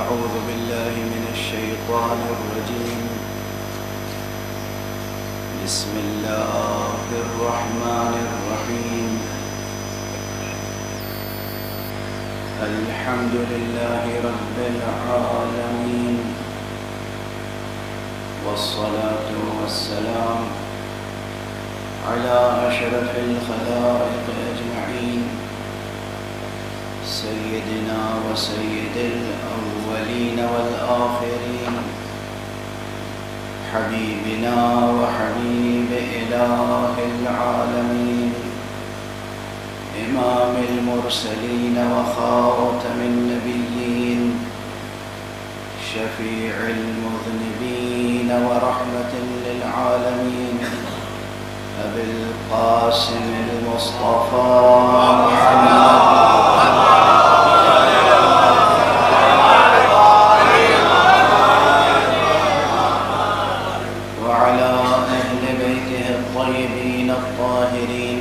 أعوذ بالله من الشيطان الرجيم. بسم الله الرحمن الرحيم. الحمد لله رب العالمين، والصلاة والسلام على أشرف الخلائق أجمعين، سيدنا وسيد الأولين والآخرين، حبيبنا وحبيب إله العالمين، إمام المرسلين وخاتم النبيين، شفيع المذنبين ورحمة للعالمين، أبي القاسم المصطفى وعلى أهل بيته الطيبين الطاهرين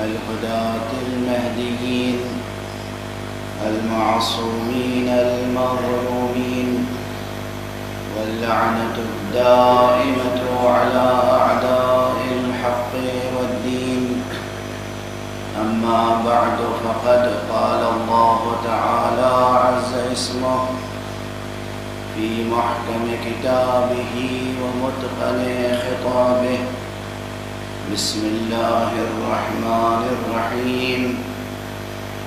الهداة المهديين المعصومين المظلومين، واللعنة الدائمة على أعداء الحق والدين. أما بعد، فقد قال الله تعالى عز اسمه في محكم كتابه ومتقن خطابه. بسم الله الرحمن الرحيم.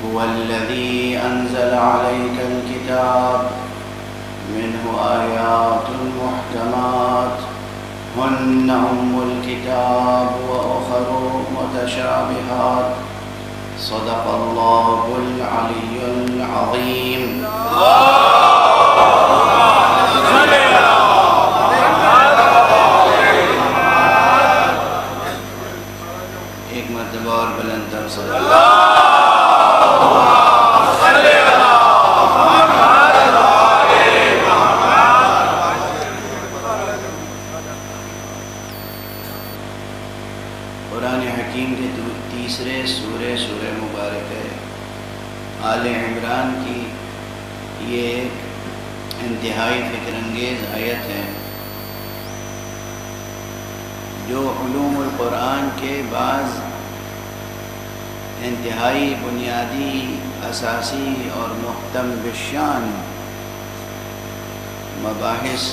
هو الذي أنزل عليك الكتاب منه آيات محكمات هن أم الكتاب وأخر متشابهات. صدق الله العلي العظيم. ایک مرتبہ اور بلند تر صدق اللہ. قرآن حکیم کے تیسرے سورہ مبارک ہے آل عمران کی. یہ ایک انتہائی فکر انگیز آیت ہے جو علوم القرآن کے بعض انتہائی بنیادی، اساسی اور محتم بالشان مباحث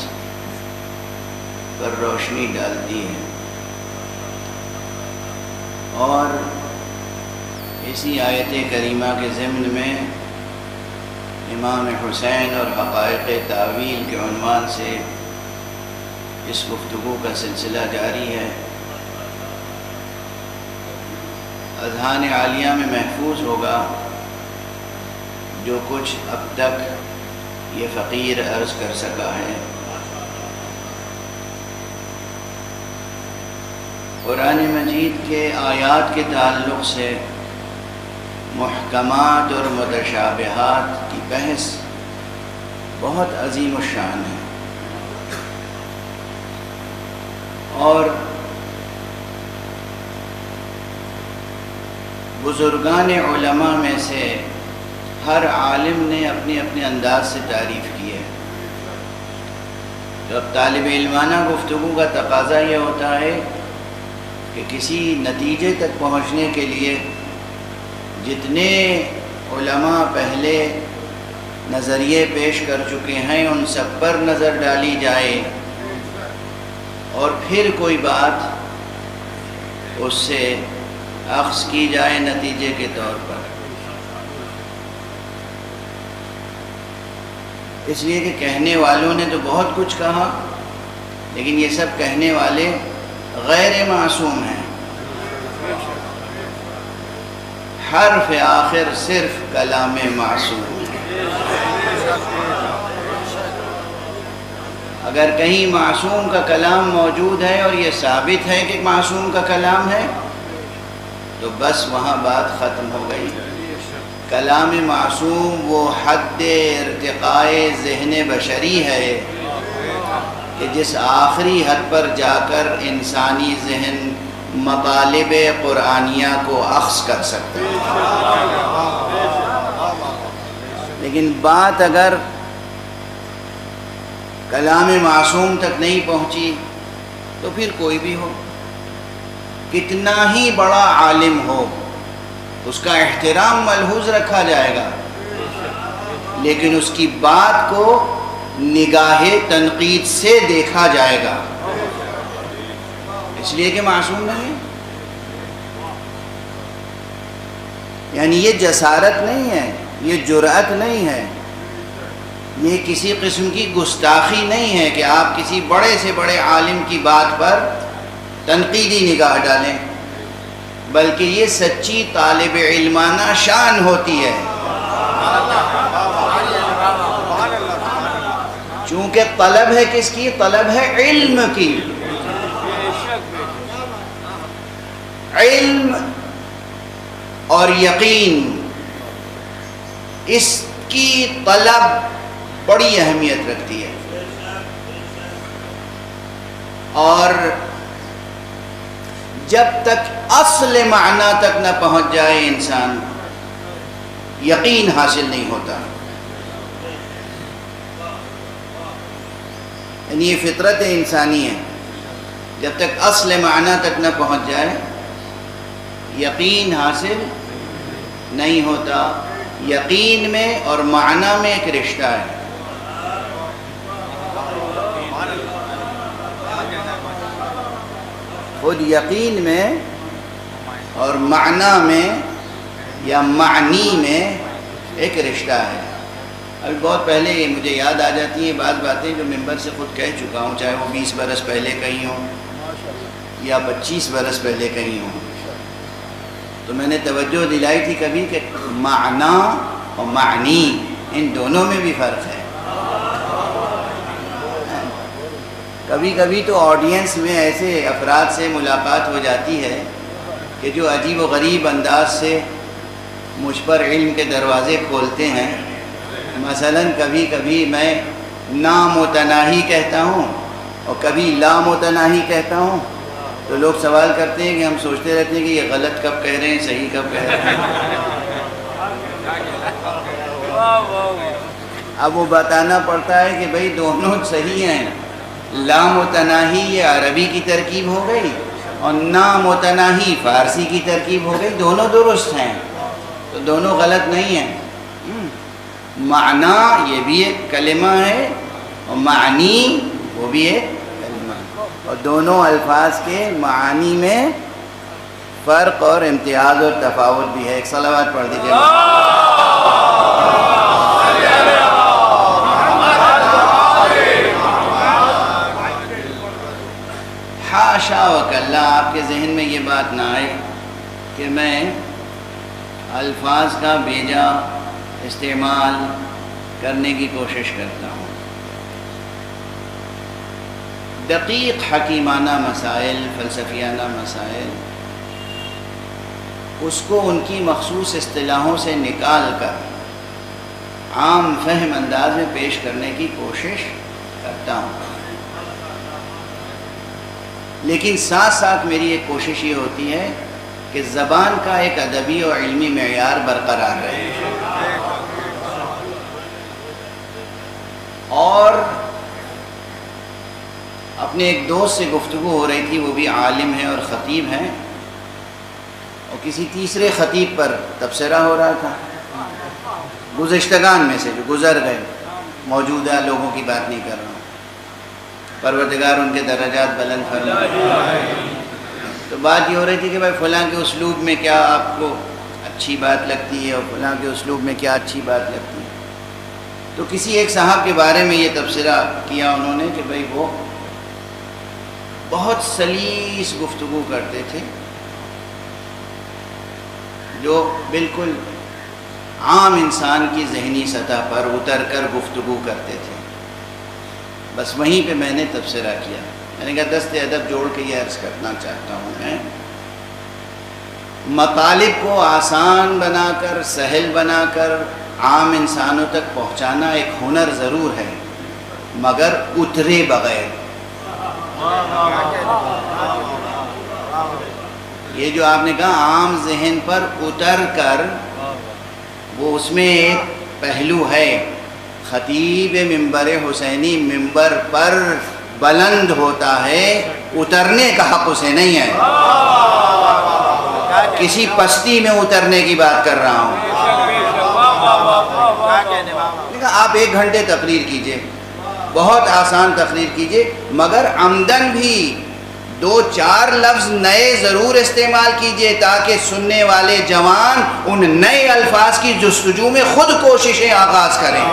پر روشنی ڈالتی ہے، اور اسی آیت کریمہ کے ضمن میں امام حسین اور حقائق تعویل کے عنوان سے اس گفتگو کا سلسلہ جاری ہے. اذہان عالیہ میں محفوظ ہوگا جو کچھ اب تک یہ فقیر عرض کر سکا ہے. قرآن مجید کے آیات کے تعلق سے محکمات اور متشابہات کی بحث بہت عظیم الشان ہے، اور بزرگان علماء میں سے ہر عالم نے اپنے اپنے انداز سے تعریف کی ہے. تو اب طالب علمانہ گفتگو کا تقاضا یہ ہوتا ہے کہ کسی نتیجے تک پہنچنے کے لیے جتنے علماء پہلے نظریے پیش کر چکے ہیں ان سب پر نظر ڈالی جائے، اور پھر کوئی بات اس سے اخذ کی جائے نتیجے کے طور پر. اس لیے کہ کہنے والوں نے تو بہت کچھ کہا، لیکن یہ سب کہنے والے غیر معصوم ہیں. حرف آخر صرف کلام معصوم ہے. اگر کہیں معصوم کا کلام موجود ہے اور یہ ثابت ہے کہ معصوم کا کلام ہے تو بس وہاں بات ختم ہو گئی. کلام معصوم وہ حد ارتقاء ذہن بشری ہے کہ جس آخری حد پر جا کر انسانی ذہن مطالب قرآنیہ کو اخذ کر سکتے ہیں. لیکن بات اگر کلام معصوم تک نہیں پہنچی تو پھر کوئی بھی ہو، کتنا ہی بڑا عالم ہو، اس کا احترام ملحوظ رکھا جائے گا، لیکن اس کی بات کو نگاہ تنقید سے دیکھا جائے گا، اس لیے کہ معصوم نہیں ہے۔ یعنی یہ جسارت نہیں ہے، یہ جرأت نہیں ہے، یہ کسی قسم کی گستاخی نہیں ہے کہ آپ کسی بڑے سے بڑے عالم کی بات پر تنقیدی نگاہ ڈالیں، بلکہ یہ سچی طالب علمانہ شان ہوتی ہے، چونکہ طلب ہے کس کی؟ طلب ہے علم کی۔ علم اور یقین، اس کی طلب بڑی اہمیت رکھتی ہے، اور جب تک اصل معنی تک نہ پہنچ جائے انسان، یقین حاصل نہیں ہوتا۔ یعنی یہ فطرت انسانی ہے، جب تک اصل معنی تک نہ پہنچ جائے یقین حاصل نہیں ہوتا۔ یقین میں اور معنی میں ایک رشتہ ہے۔ خود یقین میں اور معنی میں یا معنی میں ایک رشتہ ہے۔ ابھی بہت پہلے یہ مجھے یاد آ جاتی ہیں بعض باتیں جو ممبر سے خود کہہ چکا ہوں، چاہے وہ 20 برس پہلے کہی ہوں یا 25 برس پہلے کہی ہوں، تو میں نے توجہ دلائی تھی کبھی کہ معنی اور معنی ان دونوں میں بھی فرق ہے۔ کبھی کبھی تو آڈینس میں ایسے افراد سے ملاقات ہو جاتی ہے کہ جو عجیب و غریب انداز سے مجھ پر علم کے دروازے کھولتے ہیں۔ مثلاً کبھی کبھی میں نامتناہی کہتا ہوں اور کبھی لامتناہی کہتا ہوں، تو لوگ سوال کرتے ہیں کہ ہم سوچتے رہتے ہیں کہ یہ غلط کب کہہ رہے ہیں، صحیح کب کہہ رہے ہیں۔ اب وہ بتانا پڑتا ہے کہ بھئی دونوں صحیح ہیں، لامتناہی یہ عربی کی ترکیب ہو گئی اور نامتناہی فارسی کی ترکیب ہو گئی، دونوں درست ہیں، تو دونوں غلط نہیں ہیں۔ معنی یہ بھی ایک کلمہ ہے اور معنی وہ بھی ایک کلمہ ہے، اور دونوں الفاظ کے معانی میں فرق اور امتیاز اور تفاوت بھی ہے۔ ایک صلوات پڑھ دیجیے۔ حاشا وکلا آپ کے ذہن میں یہ بات نہ آئے کہ میں الفاظ کا بیجا استعمال کرنے کی کوشش کرتا ہوں۔ دقیق حکیمانہ مسائل، فلسفیانہ مسائل، اس کو ان کی مخصوص اصطلاحوں سے نکال کر عام فہم انداز میں پیش کرنے کی کوشش کرتا ہوں، لیکن ساتھ ساتھ میری ایک کوشش یہ ہوتی ہے کہ زبان کا ایک ادبی اور علمی معیار برقرار رہے۔ اور اپنے ایک دوست سے گفتگو ہو رہی تھی، وہ بھی عالم ہے اور خطیب ہیں، اور کسی تیسرے خطیب پر تبصرہ ہو رہا تھا، گزشتگان میں سے جو گزر گئے، موجودہ لوگوں کی بات نہیں کر رہا ہوں، پروردگار ان کے درجات بلند فرمائے۔ تو بات یہ ہو رہی تھی کہ بھائی فلاں کے اسلوب میں کیا آپ کو اچھی بات لگتی ہے اور فلاں کے اسلوب میں کیا اچھی بات لگتی ہے۔ تو کسی ایک صاحب کے بارے میں یہ تبصرہ کیا انہوں نے کہ بھائی وہ بہت سلیس گفتگو کرتے تھے، جو بالکل عام انسان کی ذہنی سطح پر اتر کر گفتگو کرتے تھے۔ بس وہیں پہ میں نے تبصرہ کیا، میں نے کہا دست ادب جوڑ کے یہ عرض کرنا چاہتا ہوں، میں مطالب کو آسان بنا کر، سہل بنا کر عام انسانوں تک پہنچانا ایک ہنر ضرور ہے، مگر اترے بغیر۔ یہ جو آپ نے کہا عام ذہن پر اتر کر، وہ اس میں ایک پہلو ہے خطیب ممبر حسینی ممبر پر بلند ہوتا ہے، اترنے کا حق اسے نہیں ہے۔ کسی پستی میں اترنے کی بات کر رہا ہوں۔ آپ 1 گھنٹے تقریر کیجئے، بہت آسان تقریر کیجئے، مگر عمدن بھی 2-4 لفظ نئے ضرور استعمال کیجئے تاکہ سننے والے جوان ان نئے الفاظ کی جستجو میں خود کوششیں آغاز کریں۔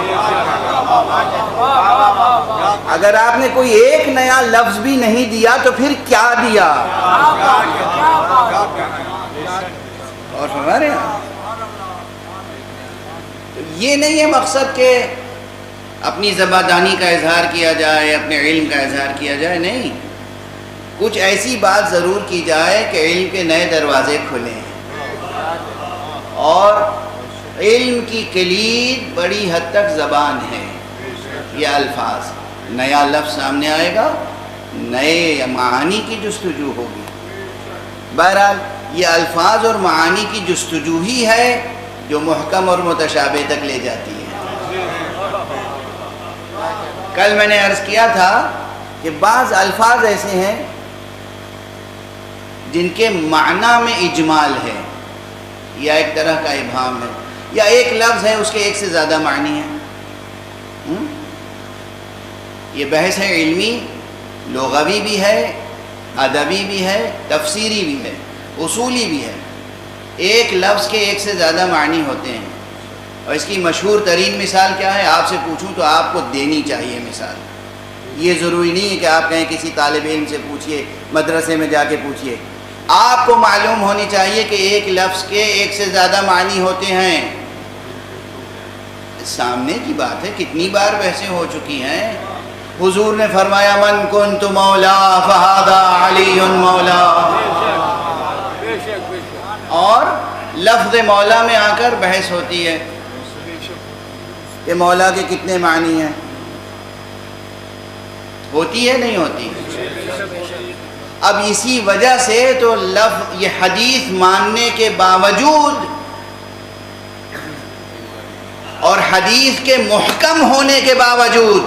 اگر آپ نے کوئی ایک نیا لفظ بھی نہیں دیا تو پھر کیا دیا؟ اور ہمارے یہ نہیں ہے مقصد کہ اپنی زبادانی کا اظہار کیا جائے، اپنے علم کا اظہار کیا جائے، نہیں، کچھ ایسی بات ضرور کی جائے کہ علم کے نئے دروازے کھلیں۔ اور علم کی کلید بڑی حد تک زبان ہے، یہ الفاظ، نیا لفظ سامنے آئے گا، نئے معانی کی جستجو ہوگی۔ بہرحال یہ الفاظ اور معانی کی جستجو ہی ہے جو محکم اور متشابہ تک لے جاتی ہے۔ کل میں نے عرض کیا تھا کہ بعض الفاظ ایسے ہیں جن کے معنی میں اجمال ہے یا ایک طرح کا ابہام ہے، یا ایک لفظ ہے اس کے ایک سے زیادہ معنی ہیں۔ یہ بحث ہے علمی، لغوی بھی ہے، ادبی بھی ہے، تفسیری بھی ہے، اصولی بھی ہے۔ ایک لفظ کے ایک سے زیادہ معنی ہوتے ہیں، اور اس کی مشہور ترین مثال کیا ہے؟ آپ سے پوچھوں تو آپ کو دینی چاہیے مثال۔ یہ ضروری نہیں ہے کہ آپ کہیں کسی طالب علم سے پوچھئے، مدرسے میں جا کے پوچھئے، آپ کو معلوم ہونی چاہیے کہ ایک لفظ کے ایک سے زیادہ معنی ہوتے ہیں۔ سامنے کی بات ہے، کتنی بار بحثیں ہو چکی ہیں۔ حضور نے فرمایا من کنت مولا فہذا علی مولا، اور لفظ مولا میں آ کر بحث ہوتی ہے کہ مولا کے کتنے معنی ہیں، ہوتی ہے نہیں ہوتی؟ اب اسی وجہ سے تو لفظ، یہ حدیث ماننے کے باوجود اور حدیث کے محکم ہونے کے باوجود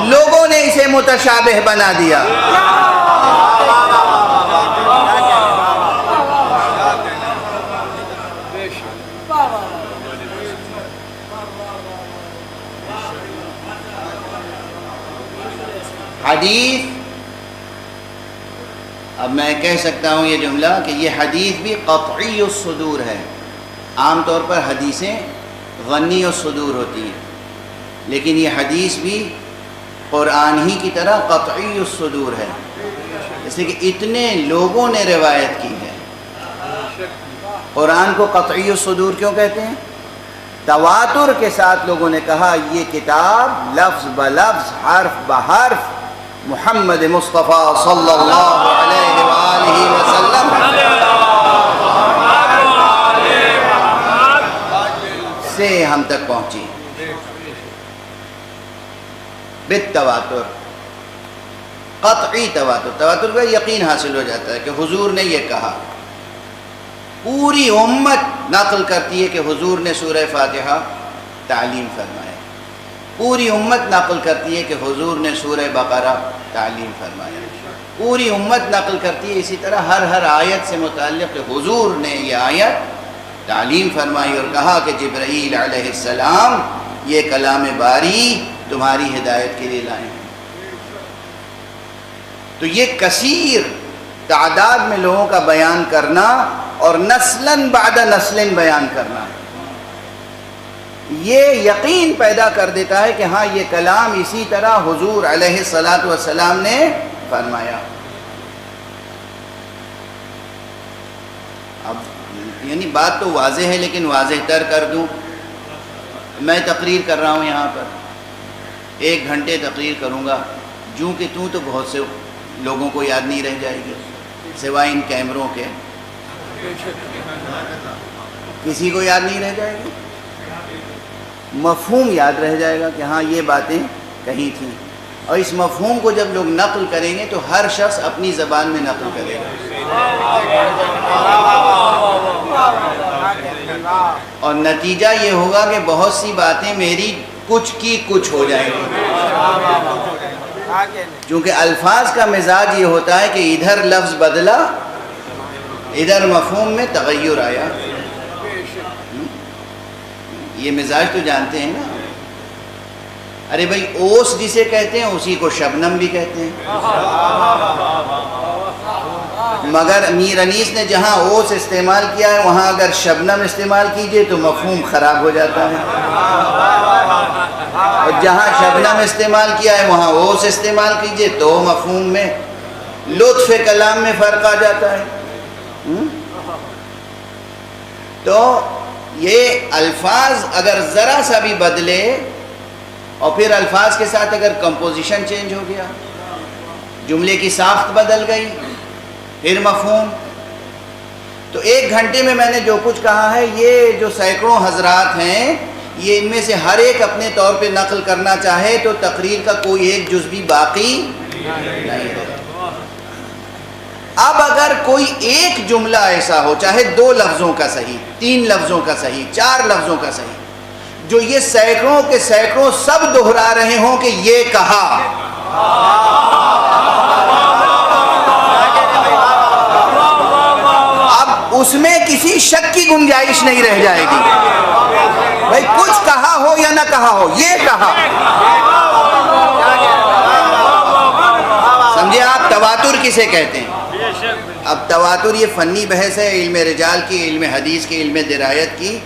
لوگوں نے اسے متشابہ بنا دیا۔ حدیث، اب میں کہہ سکتا ہوں یہ جملہ کہ یہ حدیث بھی قطعی الصدور ہے۔ عام طور پر حدیثیں غنی الصدور ہوتی ہیں، لیکن یہ حدیث بھی قرآن ہی کی طرح قطعی الصدور ہے، اس لیے کہ اتنے لوگوں نے روایت کی ہے۔ قرآن کو قطعی الصدور کیوں کہتے ہیں؟ تواتر کے ساتھ لوگوں نے کہا یہ کتاب لفظ بلفظ، حرف بحرف محمد مصطفیٰ صلی اللہ علیہ وآلہ وسلم سے ہم تک پہنچی بالتواتر، قطعی تواتر۔ تواتر کا یقین حاصل ہو جاتا ہے کہ حضور نے یہ کہا۔ پوری امت نقل کرتی ہے کہ حضور نے سورہ فاتحہ تعلیم فرمایا، پوری امت نقل کرتی ہے کہ حضور نے سورہ بقرہ تعلیم فرمایا، پوری امت نقل کرتی ہے اسی طرح ہر آیت سے متعلق کہ حضور نے یہ آیت تعلیم فرمائی اور کہا کہ جبرائیل علیہ السلام یہ کلام باری تمہاری ہدایت کے لیے لائے ہیں۔ تو یہ کثیر تعداد میں لوگوں کا بیان کرنا اور نسلاً بعد نسلاً بیان کرنا، یہ یقین پیدا کر دیتا ہے کہ ہاں یہ کلام اسی طرح حضور علیہ السلام نے فرمایا۔ اب یعنی بات تو واضح ہے لیکن واضح تر کر دوں۔ میں تقریر کر رہا ہوں یہاں پر، 1 گھنٹے تقریر کروں گا، جوں کہ تو بہت سے لوگوں کو یاد نہیں رہ جائے گی سوائے ان کیمروں کے، کسی کو یاد نہیں رہ جائے گی، مفہوم یاد رہ جائے گا کہ ہاں یہ باتیں کہیں تھیں، اور اس مفہوم کو جب لوگ نقل کریں گے تو ہر شخص اپنی زبان میں نقل کرے گا۔ اور نتیجہ یہ ہوگا کہ بہت سی باتیں میری کچھ کی کچھ ہو جائیں گی، کیونکہ الفاظ کا مزاج یہ ہوتا ہے کہ ادھر لفظ بدلا، ادھر مفہوم میں تغیر آیا۔ یہ مزاج تو جانتے ہیں نا، ارے بھائی اوس جسے کہتے ہیں اسی کو شبنم بھی کہتے ہیں، مگر میر انیس نے جہاں اوس استعمال کیا ہے وہاں اگر شبنم استعمال کیجئے تو مفہوم خراب ہو جاتا ہے، اور جہاں شبنم استعمال کیا ہے وہاں اوس استعمال کیجئے تو مفہوم میں لطف کلام میں فرق آ جاتا ہے۔ تو یہ الفاظ اگر ذرا سا بھی بدلے اور پھر الفاظ کے ساتھ اگر کمپوزیشن چینج ہو گیا، جملے کی ساخت بدل گئی، پھر مفہوم، تو 1 گھنٹے میں میں نے جو کچھ کہا ہے یہ جو سینکڑوں حضرات ہیں یہ ان میں سے ہر ایک اپنے طور پہ نقل کرنا چاہے تو تقریر کا کوئی ایک جز بھی باقی نہیں ہے۔ اب اگر کوئی ایک جملہ ایسا ہو، چاہے 2 لفظوں کا صحیح، 3 لفظوں کا صحیح، 4 لفظوں کا صحیح، جو یہ سینکڑوں کے سینکڑوں سب دہرا رہے ہوں کہ یہ کہا، اب اس میں کسی شک کی گنجائش نہیں رہ جائے گی، بھائی کچھ کہا ہو یا نہ کہا ہو، یہ کہا۔ سمجھے آپ تواتر کسے کہتے ہیں؟ اب تواتر یہ فنی بحث ہے، علم رجال کی، علم حدیث کی، علم درایت کی،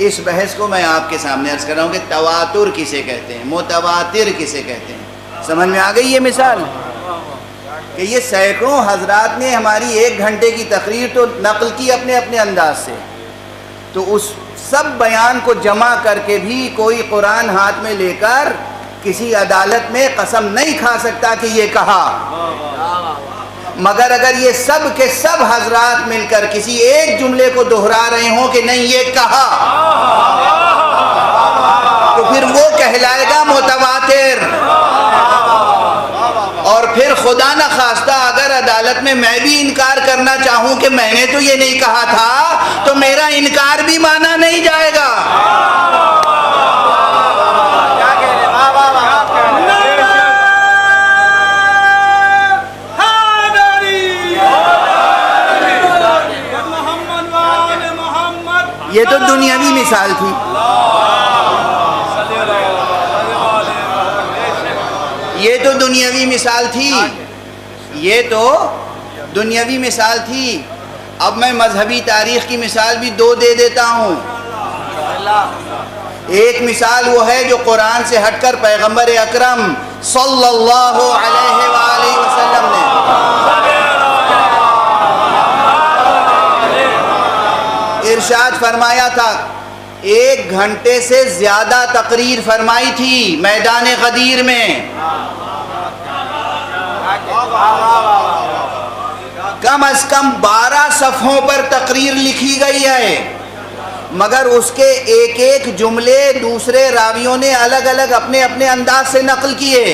اس بحث کو میں آپ کے سامنے عرض کر رہا ہوں کہ تواتر کسے کہتے ہیں، متواتر کسے کہتے ہیں۔ سمجھ میں آ گئی یہ مثال کہ یہ سینکڑوں حضرات نے ہماری 1 گھنٹے کی تقریر تو نقل کی اپنے اپنے انداز سے، تو اس سب بیان کو جمع کر کے بھی کوئی قرآن ہاتھ میں لے کر کسی عدالت میں قسم نہیں کھا سکتا کہ یہ کہا، مگر اگر یہ سب کے سب حضرات مل کر کسی ایک جملے کو دہرا رہے ہوں کہ نہیں یہ کہا، تو پھر وہ کہلائے گا متواتر۔ اور پھر خدا نہ خواستہ اگر عدالت میں میں بھی انکار کرنا چاہوں کہ میں نے تو یہ نہیں کہا تھا تو میرا انکار بھی مانا نہیں جائے گا۔ یہ تو دنیاوی مثال تھی، یہ تو دنیاوی مثال تھی، یہ تو دنیاوی مثال تھی۔ اب میں مذہبی تاریخ کی مثال بھی 2 دے دیتا ہوں۔ ایک مثال وہ ہے جو قرآن سے ہٹ کر پیغمبر اکرم صلی اللہ علیہ وآلہ وسلم نے ارشاد فرمایا تھا، 1 گھنٹے سے زیادہ تقریر فرمائی تھی میدان غدیر میں، کم از کم 12 صفحوں پر تقریر لکھی گئی ہے، مگر اس کے ایک ایک جملے دوسرے راویوں نے الگ الگ اپنے اپنے انداز سے نقل کیے،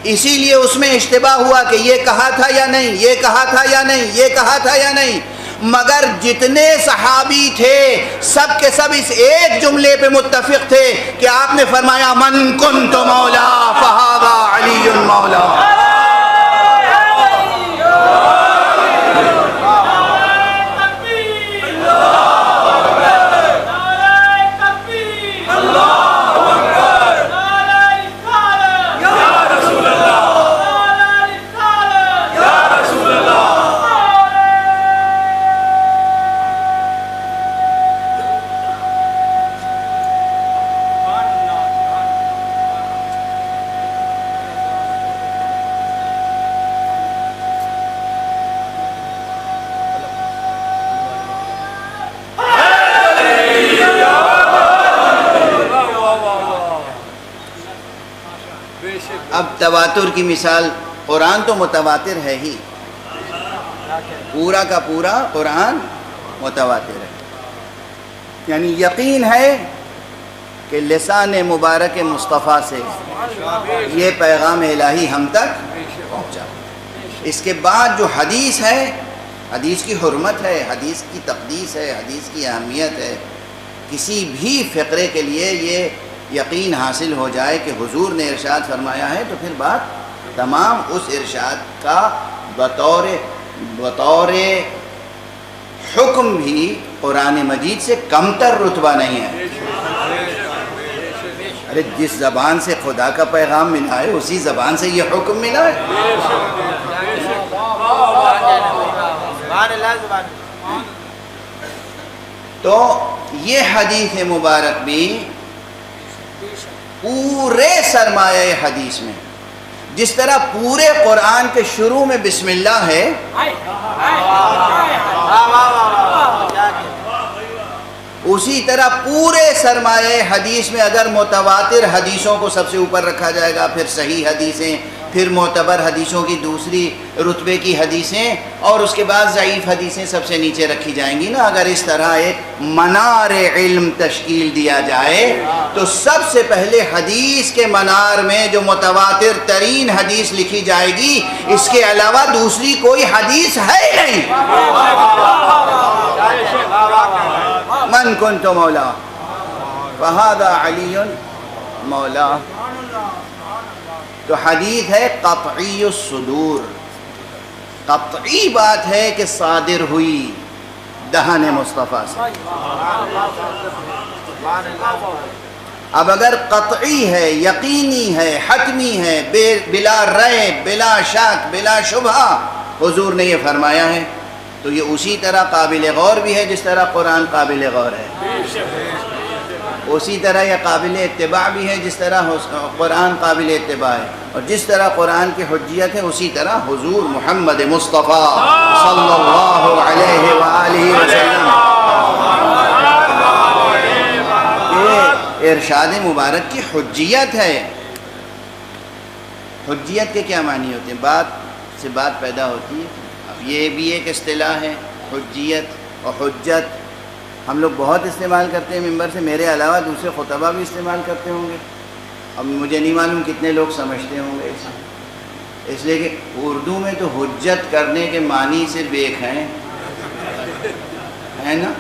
اسی لیے اس میں اشتباہ ہوا کہ یہ کہا تھا یا نہیں، یہ کہا تھا یا نہیں، یہ کہا تھا یا نہیں، مگر جتنے صحابی تھے سب کے سب اس ایک جملے پہ متفق تھے کہ آپ نے فرمایا من کنت مولا فہذا علی مولا۔ اب تواتر کی مثال، قرآن تو متواتر ہے ہی، پورا کا پورا قرآن متواتر ہے، یعنی یقین ہے کہ لسان مبارک مصطفیٰ سے یہ پیغام الہی ہم تک پہنچا۔ اس کے بعد جو حدیث ہے حدیث کی حرمت ہے، حدیث کی تقدیس ہے، حدیث کی اہمیت ہے. کسی بھی فقرے کے لیے یہ یقین حاصل ہو جائے کہ حضور نے ارشاد فرمایا ہے تو پھر بات تمام اس ارشاد کا بطور حکم بھی قرآن مجید سے کمتر رتبہ نہیں ہے. ارے جس زبان سے خدا کا پیغام ملا ہے اسی زبان سے یہ حکم ملا ہے. تو یہ حدیث مبارک بھی پورے سرمایہ حدیث میں، جس طرح پورے قرآن کے شروع میں بسم اللہ ہے، اسی طرح پورے سرمایہ حدیث میں اگر متواتر حدیثوں کو سب سے اوپر رکھا جائے گا، پھر صحیح حدیثیں، پھر معتبر حدیثوں کی دوسری رتبے کی حدیثیں، اور اس کے بعد ضعیف حدیثیں سب سے نیچے رکھی جائیں گی نا. اگر اس طرح ایک منار علم تشکیل دیا جائے تو سب سے پہلے حدیث کے منار میں جو متواتر ترین حدیث لکھی جائے گی، اس کے علاوہ دوسری کوئی حدیث ہے نہیں. من کنت مولا فہذا علی مولا. تو حدیث ہے قطعی الصدور، قطعی بات ہے کہ صادر ہوئی دہن مصطفیٰ سے. اب اگر قطعی ہے، یقینی ہے، حتمی ہے، بلا ریب، بلا شک، بلا شبہ حضور نے یہ فرمایا ہے، تو یہ اسی طرح قابل غور بھی ہے جس طرح قرآن قابل غور ہے. اسی طرح یہ قابل اتباع بھی ہے جس طرح قرآن قابل اتباع ہے. اور جس طرح قرآن کی حجیت ہے اسی طرح حضور محمد مصطفیٰ صلی اللہ علیہ وآلہ وسلم یہ ارشاد مبارک کی حجیت ہے. حجیت کے کیا معنی ہوتے ہیں؟ بات سے بات پیدا ہوتی ہے. اب یہ بھی ایک اصطلاح ہے، حجیت اور حجت. ہم لوگ بہت استعمال کرتے ہیں ممبر سے، میرے علاوہ دوسرے خطبہ بھی استعمال کرتے ہوں گے. اب مجھے نہیں معلوم کتنے لوگ سمجھتے ہوں گے اسے، اس لیے کہ اردو میں تو حجت کرنے کے معنی صرف ایک ہیں، ہے نا،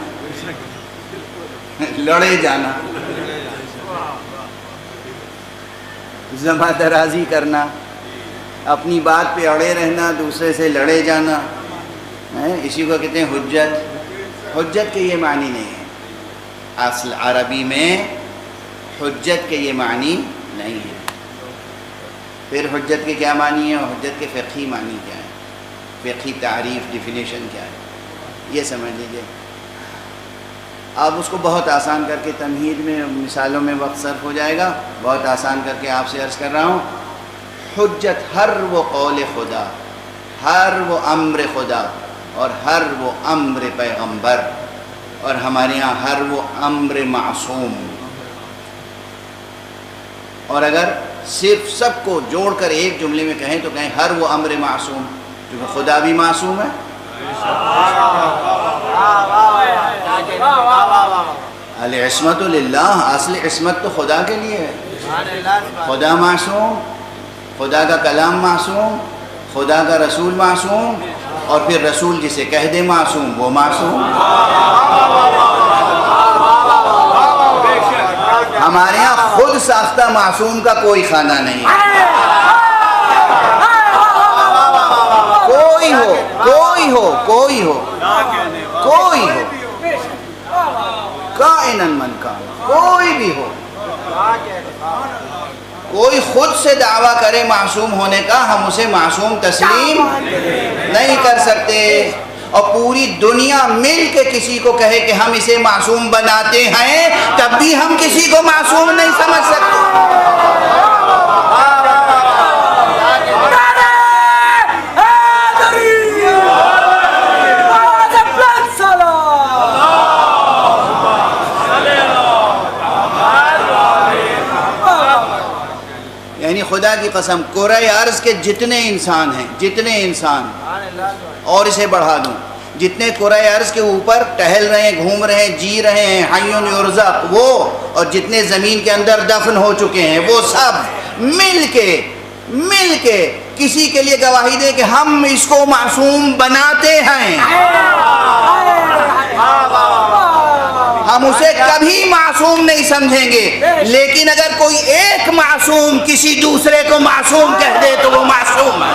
لڑے جانا، زباں درازی کرنا، اپنی بات پہ اڑے رہنا، دوسرے سے لڑے جانا، اسی کو کہتے ہیں حجت. حجت کے یہ معنی نہیں ہے، اصل عربی میں حجت کے یہ معنی نہیں ہے. پھر حجت کے کیا معنی ہے اور حجت کے فقہی معنی کیا ہے، فقہی تعریف، ڈیفینیشن کیا ہے، یہ سمجھ لیجئے. آپ اس کو بہت آسان کر کے تمہید میں، مثالوں میں وقت صرف ہو جائے گا، بہت آسان کر کے آپ سے عرض کر رہا ہوں. حجت ہر وہ قول خدا، ہر وہ امر خدا، اور ہر وہ امر پیغمبر، اور ہمارے ہاں ہر وہ امر معصوم. اور اگر صرف سب کو جوڑ کر ایک جملے میں کہیں تو کہیں ہر وہ امر معصوم، کیونکہ خدا بھی معصوم ہے. العصمت للہ، اصل عصمت تو خدا کے لیے ہے. خدا معصوم، خدا کا کلام معصوم، خدا کا رسول معصوم، اور پھر رسول جسے کہہ دے معصوم وہ معصوم. ہمارے یہاں خود ساختہ معصوم کا کوئی خانہ نہیں ہے. کوئی ہو، کوئی ہو، کوئی ہو، کوئی ہو، کائناً من کان، کوئی بھی ہو، کوئی خود سے دعویٰ کرے معصوم ہونے کا، ہم اسے معصوم تسلیم نہیں کر سکتے. اور پوری دنیا مل کے کسی کو کہے کہ ہم اسے معصوم بناتے ہیں، تب بھی ہم کسی کو معصوم نہیں سمجھ سکتے. یعنی خدا کی قسم، کرۂ ارض کے جتنے انسان ہیں، جتنے انسان، اور اسے بڑھا دوں، جتنے کرۂ ارض کے اوپر ٹہل رہے ہیں، گھوم رہے ہیں، جی رہے ہیں، حیٌ یرزق، وہ، اور جتنے زمین کے اندر دفن ہو چکے ہیں، وہ سب مل کے کسی کے لیے گواہی دیں کہ ہم اس کو معصوم بناتے ہیں، ہم اسے کبھی معصوم نہیں سمجھیں گے، لیکن اگر کوئی ایک معصوم کسی دوسرے کو معصوم کہہ دے تو وہ معصوم ہے۔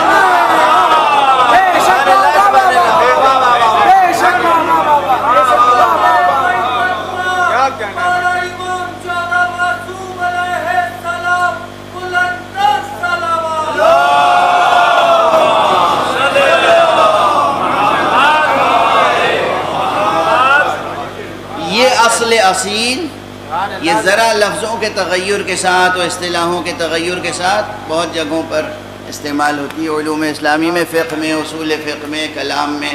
اصل اصیل یہ ذرا لفظوں کے تغیر کے ساتھ اور اصطلاحوں کے تغیر کے ساتھ بہت جگہوں پر استعمال ہوتی ہے، علوم اسلامی میں، فقہ میں، اصول فقہ میں، کلام میں۔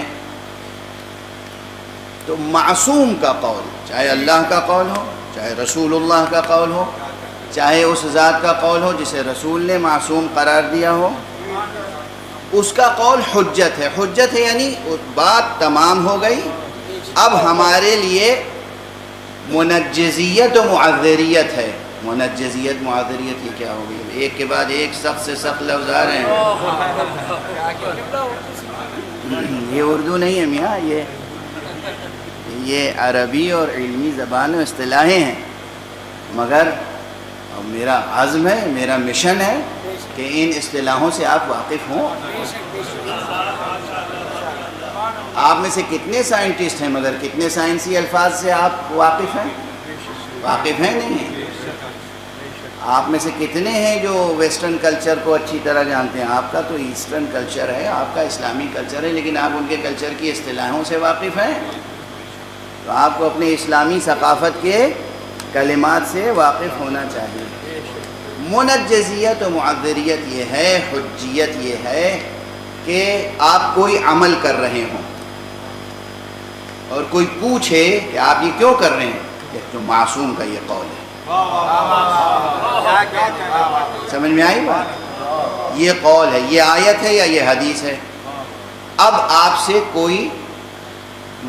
تو معصوم کا قول چاہے اللہ کا قول ہو، چاہے رسول اللہ کا قول ہو، چاہے اس ذات کا قول ہو جسے رسول نے معصوم قرار دیا ہو، اس کا قول حجت ہے۔ حجت ہے یعنی بات تمام ہو گئی، اب ہمارے لیے منجزیت و معذریت ہے۔ منجزیت معذریت یہ کیا ہوگی؟ ایک کے بعد ایک سخت سے سخت لفظ آ رہے ہیں۔ یہ اردو نہیں ہے میاں، یہ عربی اور علمی زبان و اصطلاحیں ہیں، مگر میرا عزم ہے، میرا مشن ہے کہ ان اصطلاحوں سے آپ واقف ہوں۔ آپ میں سے کتنے سائنٹسٹ ہیں مگر کتنے سائنسی الفاظ سے آپ واقف ہیں؟ واقف ہیں نہیں ہیں۔ آپ میں سے کتنے ہیں جو ویسٹرن کلچر کو اچھی طرح جانتے ہیں؟ آپ کا تو ایسٹرن کلچر ہے، آپ کا اسلامی کلچر ہے، لیکن آپ ان کے کلچر کی اصطلاحوں سے واقف ہیں؟ تو آپ کو اپنے اسلامی ثقافت کے کلمات سے واقف ہونا چاہیے۔ منجزیت و معذریت یہ ہے، حجیت یہ ہے کہ آپ کوئی عمل کر رہے ہوں اور کوئی پوچھے کہ آپ یہ کیوں کر رہے ہیں، کہ تو معصوم کا یہ قول ہے۔ سمجھ میں آئی بات؟ یہ قول ہے، یہ آیت ہے یا یہ حدیث ہے۔ اب آپ سے کوئی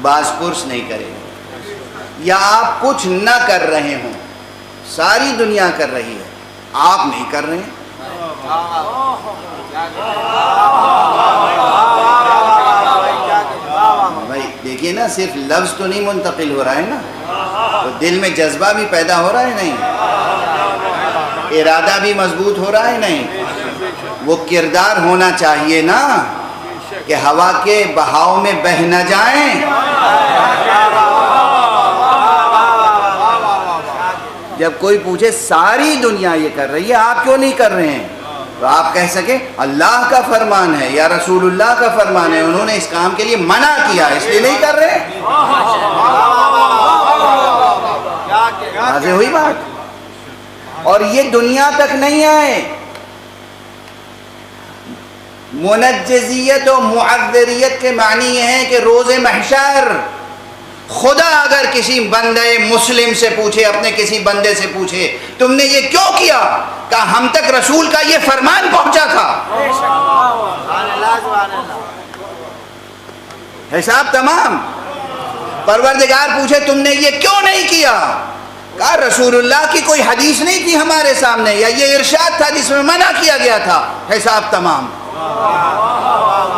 باز پرس نہیں کرے گا، یا آپ کچھ نہ کر رہے ہوں، ساری دنیا کر رہی ہے، آپ نہیں کر رہے ہیں، بھائی دیکھیے نا، صرف لفظ تو نہیں منتقل ہو رہا ہے نا، تو دل میں جذبہ بھی پیدا ہو رہا ہے نہیں، ارادہ بھی مضبوط ہو رہا ہے نہیں، وہ کردار ہونا چاہیے نا کہ ہوا کے بہاؤ میں بہہ نہ جائیں۔ جب کوئی پوچھے ساری دنیا یہ کر رہی ہے، آپ کیوں نہیں کر رہے ہیں، تو آپ کہہ سکیں اللہ کا فرمان ہے یا رسول اللہ کا فرمان ہے، انہوں نے اس کام کے لیے منع کیا اس لیے نہیں کر رہے۔ واضح ہوئی بات؟ اور یہ دنیا تک نہیں آئے۔ منجزیت و معذریت کے معنی یہ ہے کہ روز محشر خدا اگر کسی بندے مسلم سے پوچھے، اپنے کسی بندے سے پوچھے تم نے یہ کیوں کیا، کہ ہم تک رسول کا یہ فرمان پہنچا تھا، حساب تمام۔ پروردگار پوچھے تم نے یہ کیوں نہیں کیا، کہا رسول اللہ کی کوئی حدیث نہیں تھی ہمارے سامنے، یا یہ ارشاد تھا جس میں منع کیا گیا تھا، حساب تمام۔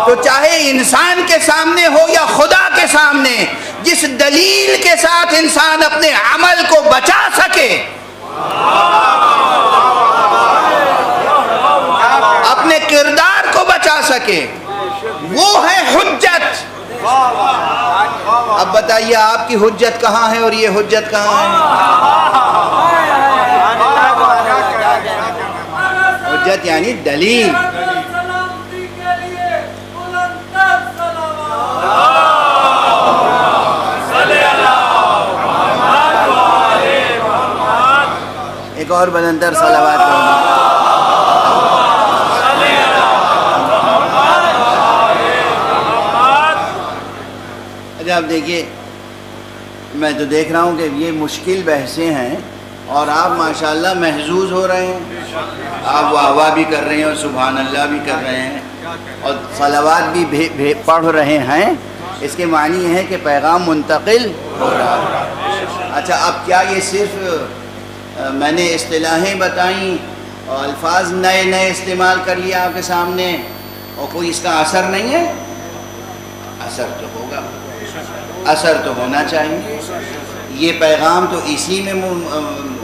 تو چاہے انسان کے سامنے ہو یا خدا کے سامنے، جس دلیل کے ساتھ انسان اپنے عمل کو بچا سکے، اپنے کردار کو بچا سکے، وہ ہے حجت۔ اب بتائیے آپ کی حجت کہاں ہے اور یہ حجت کہاں ہے؟ حجت یعنی دلیل۔ ایک اور بلندر صلوات پڑھیں۔ اچھا آپ دیکھیے، میں تو دیکھ رہا ہوں کہ یہ مشکل بحثیں ہیں اور آپ ماشاءاللہ محظوظ ہو رہے ہیں، آپ واہ واہ بھی کر رہے ہیں اور سبحان اللہ بھی کر رہے ہیں اور صلوات بھی پڑھ رہے ہیں۔ اس کے معنی یہ ہے کہ پیغام منتقل ہو رہا ہے۔ اچھا اب کیا یہ صرف میں نے اصطلاحیں بتائیں اور الفاظ نئے نئے استعمال کر لیا آپ کے سامنے اور کوئی اس کا اثر نہیں ہے؟ اثر تو ہوگا، اثر تو ہونا چاہیے۔ یہ پیغام تو اسی میں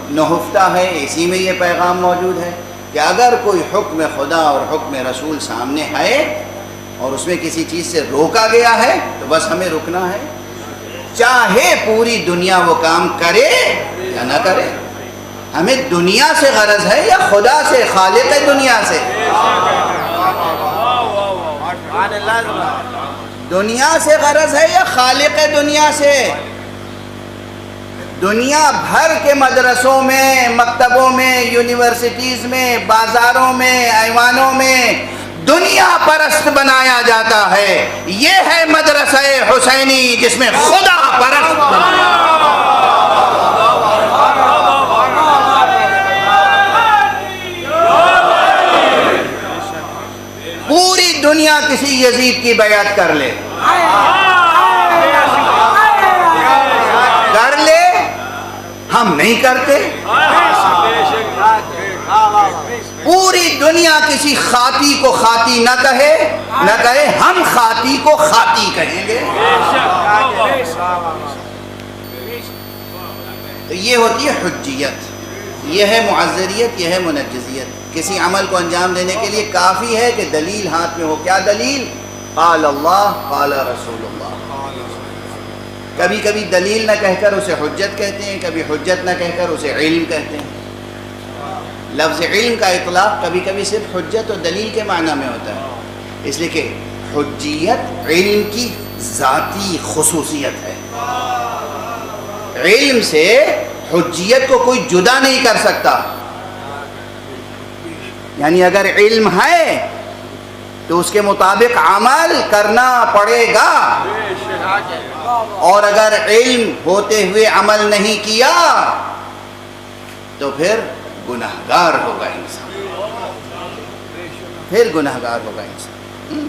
نہفتہ ہے، اسی میں یہ پیغام موجود ہے کہ اگر کوئی حکم خدا اور حکم رسول سامنے ہے اور اس میں کسی چیز سے روکا گیا ہے تو بس ہمیں رکنا ہے، چاہے پوری دنیا وہ کام کرے یا نہ کرے۔ ہمیں دنیا سے غرض ہے یا خدا سے، خالق دنیا سے؟ دنیا سے غرض ہے یا خالق دنیا سے؟ دنیا بھر کے مدرسوں میں، مکتبوں میں، یونیورسٹیز میں، بازاروں میں، ایوانوں میں دنیا پرست بنایا جاتا ہے۔ یہ ہے مدرسہ حسینی جس میں خدا پرست پوری دنیا کسی یزید کی بیعت کر لے، ہم نہیں کرتے۔ پوری دنیا کسی خاطی کو خاطی نہ کہے، ہم خاطی کو خاطی کہیں گے۔ تو یہ ہوتی ہے حجیت، یہ ہے معذریت، یہ ہے منجزیت۔ کسی عمل کو انجام دینے کے لیے کافی ہے کہ دلیل ہاتھ میں ہو۔ کیا دلیل؟ قال اللہ قال رسول اللہ۔ کبھی کبھی دلیل نہ کہہ کر اسے حجت کہتے ہیں، کبھی حجت نہ کہہ کر اسے علم کہتے ہیں۔ لفظ علم کا اطلاق کبھی کبھی صرف حجت اور دلیل کے معنی میں ہوتا ہے، اس لیے کہ حجیت علم کی ذاتی خصوصیت ہے۔ علم سے حجیت کو کوئی جدا نہیں کر سکتا۔ یعنی اگر علم ہے تو اس کے مطابق عمل کرنا پڑے گا، اور اگر علم ہوتے ہوئے عمل نہیں کیا تو پھر گناہگار ہوگا انسان، پھر گناہگار ہوگا انسان۔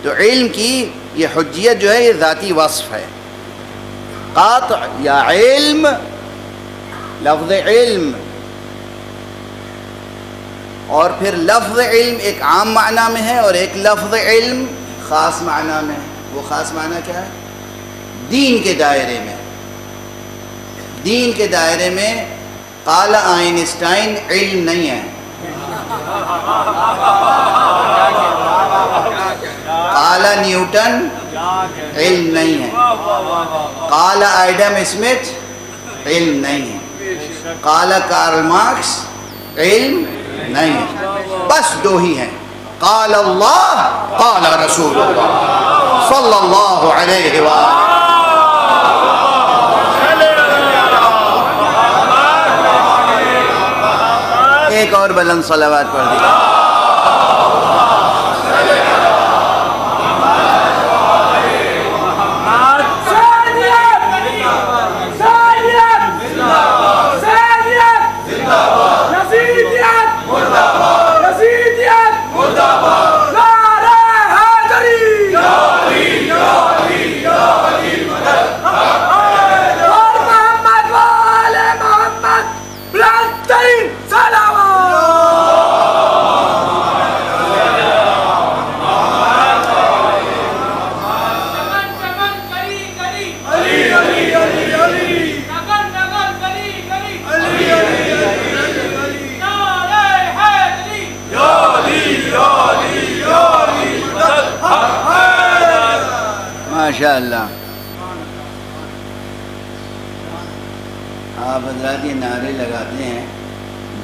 تو علم کی یہ حجیت جو ہے یہ ذاتی وصف ہے۔ قاطع یا علم، لفظ علم، اور پھر لفظ علم ایک عام معنی میں ہے اور ایک لفظ علم خاص معنی میں ہے۔ وہ خاص معنی کیا ہے؟ دین کے دائرے میں، دین کے دائرے میں قال آئنسٹائن علم نہیں ہے، قال نیوٹن علم نہیں ہے، قال ایڈم اسمتھ علم نہیں ہے، قال کارل مارکس علم نہیں ہے۔ بس دو ہی ہیں، قال اللہ قال رسول اللہ صلی اللہ علیہ وآلہ۔ ایک اور بلند صلوات پڑھ دیجیے۔ ماشاءاللہ۔ آپ حضرات یہ نعرے لگاتے ہیں،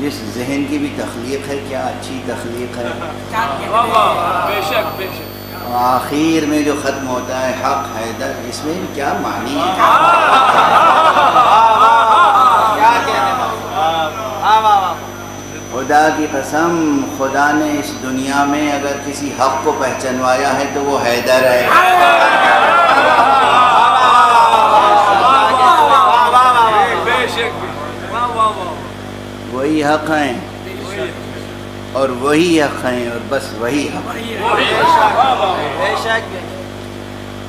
جس ذہن کی بھی تخلیق ہے، کیا اچھی تخلیق ہے۔ بے شک بے شک۔ آخر میں جو ختم ہوتا ہے حق حیدر، اس میں کیا معنی ہے؟ خدا کی قسم، خدا نے اس دنیا میں اگر کسی حق کو پہچنوایا ہے تو وہ حیدر ہے۔ وہی حق ہیں اور وہی حق ہیں اور بس وہی حق ہیں۔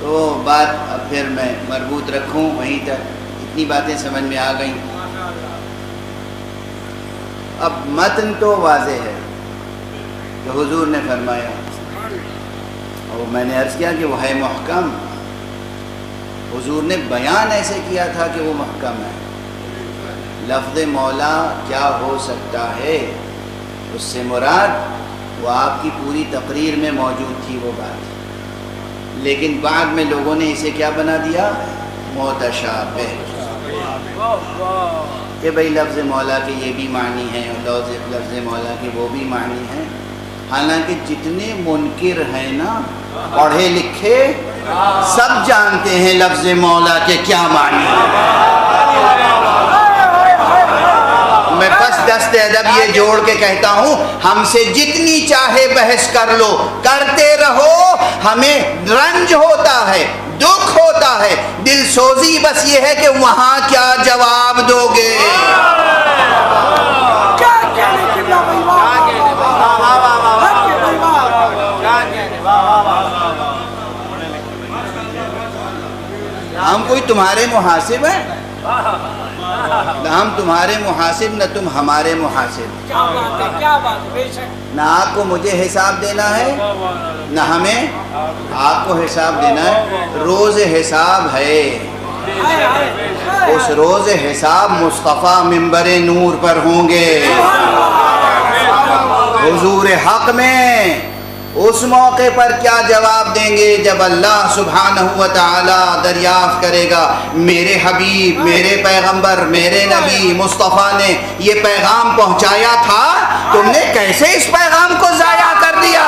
تو بات اب پھر میں مربوط رکھوں وہیں تک، اتنی باتیں سمجھ میں آ گئیں۔ اب متن تو واضح ہے کہ حضور نے فرمایا، اور میں نے عرض کیا کہ وہ ہے محکم، حضور نے بیان ایسے کیا تھا کہ وہ محکم ہے۔ لفظ مولا کیا ہو سکتا ہے، اس سے مراد وہ آپ کی پوری تقریر میں موجود تھی وہ بات، لیکن بعد میں لوگوں نے اسے کیا بنا دیا، متشابہ، کہ بھئی لفظ مولا کے یہ بھی معنی ہیں اور لفظ مولا کے وہ بھی معنی ہیں۔ حالانکہ جتنے منکر ہیں نا پڑھے لکھے سب جانتے ہیں لفظ مولا کے کیا معنی ہیں۔ میں بس دست ادب یہ جوڑ کے کہتا ہوں، ہم سے جتنی چاہے بحث کر لو، کرتے رہو، ہمیں رنج ہوتا ہے، دکھ ہوتا ہے، دل سوزی بس یہ ہے کہ وہاں کیا جواب دو گے۔ ہم کوئی تمہارے محاسب ہیں؟ نہ ہم تمہارے محاسب نہ تم ہمارے محاسب۔ کیا بات ہے، بے شک۔ نہ آپ کو مجھے حساب دینا ہے نہ ہمیں آپ کو حساب دینا ہے۔ روز حساب ہے، اس روز حساب مصطفیٰ منبر نور پر ہوں گے حضور حق میں۔ اس موقع پر کیا جواب دیں گے جب اللہ سبحانہ و تعالی دریافت کرے گا، میرے حبیب، میرے پیغمبر، میرے نبی مصطفیٰ نے یہ پیغام پہنچایا تھا، تم نے کیسے اس پیغام کو ضائع کر دیا؟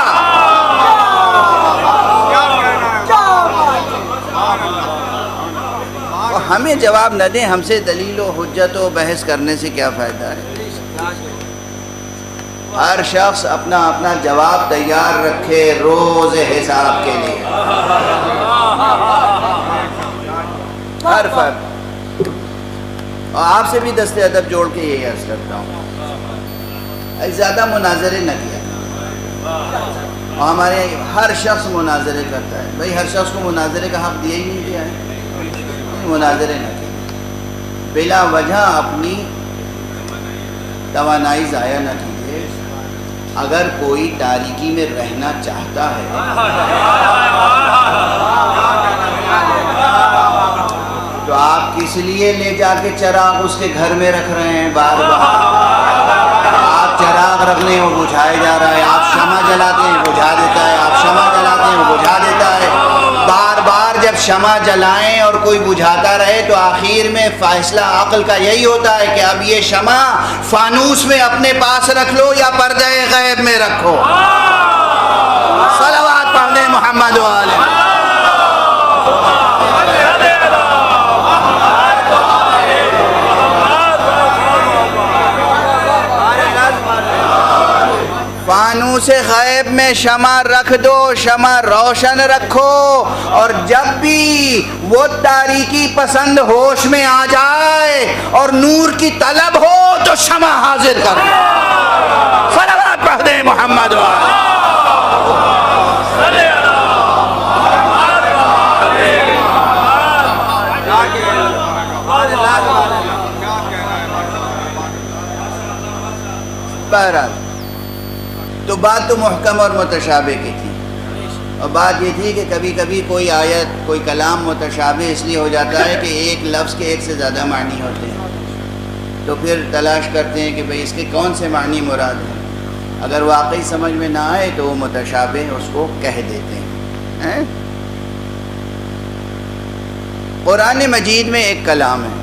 اور ہمیں جواب نہ دیں، ہم سے دلیل و حجت و بحث کرنے سے کیا فائدہ ہے؟ ہر شخص اپنا اپنا جواب تیار رکھے روز حساب کے لیے، ہر فرد۔ اور آپ سے بھی دست ادب جوڑ کے یہی عرض کرتا ہوں، زیادہ مناظرے نہ کیا۔ اور ہمارے ہر شخص مناظرے کرتا ہے، بھائی ہر شخص کو مناظرے کا حق دیا ہی نہیں دیا ہے، مناظرے نہ کیا، بلا وجہ اپنی توانائی ضائع نہ کیجیے۔ اگر کوئی تاریکی میں رہنا چاہتا ہے تو آپ کس لیے لے جا کے چراغ اس کے گھر میں رکھ رہے ہیں بار بار؟ آپ چراغ رکھ لیں وہ بجھائے جا رہا ہے، آپ شمع جلاتے ہیں بجھا دیتا ہے، آپ شمع جلاتے ہیں وہ بجھا دیتا ہے۔ بار بار جب شمع جلائیں اور کوئی بجھاتا رہے تو آخر میں فیصلہ عقل کا یہی ہوتا ہے کہ اب یہ شمع فانوس میں اپنے پاس رکھ لو یا پردہ غیب میں رکھو۔ صلوات پڑھ لیں محمد والے۔ فانوس غیب میں شمع رکھ دو، شمع روشن رکھو، اور جب بھی وہ تاریکی پسند ہوش میں آ جائے اور نور کی طلب ہو تو شمع حاضر کر دو۔ صلوات پڑھ دیں محمد والے۔ بہرحال تو بات تو محکم اور متشابہ کی تھی، اور بات یہ تھی کہ کبھی کبھی کوئی آیت، کوئی کلام متشابہ اس لیے ہو جاتا ہے کہ ایک لفظ کے ایک سے زیادہ معنی ہوتے ہیں، تو پھر تلاش کرتے ہیں کہ بھئی اس کے کون سے معنی مراد ہیں۔ اگر واقعی سمجھ میں نہ آئے تو وہ متشابہ اس کو کہہ دیتے ہیں۔ قرآن مجید میں ایک کلام ہے،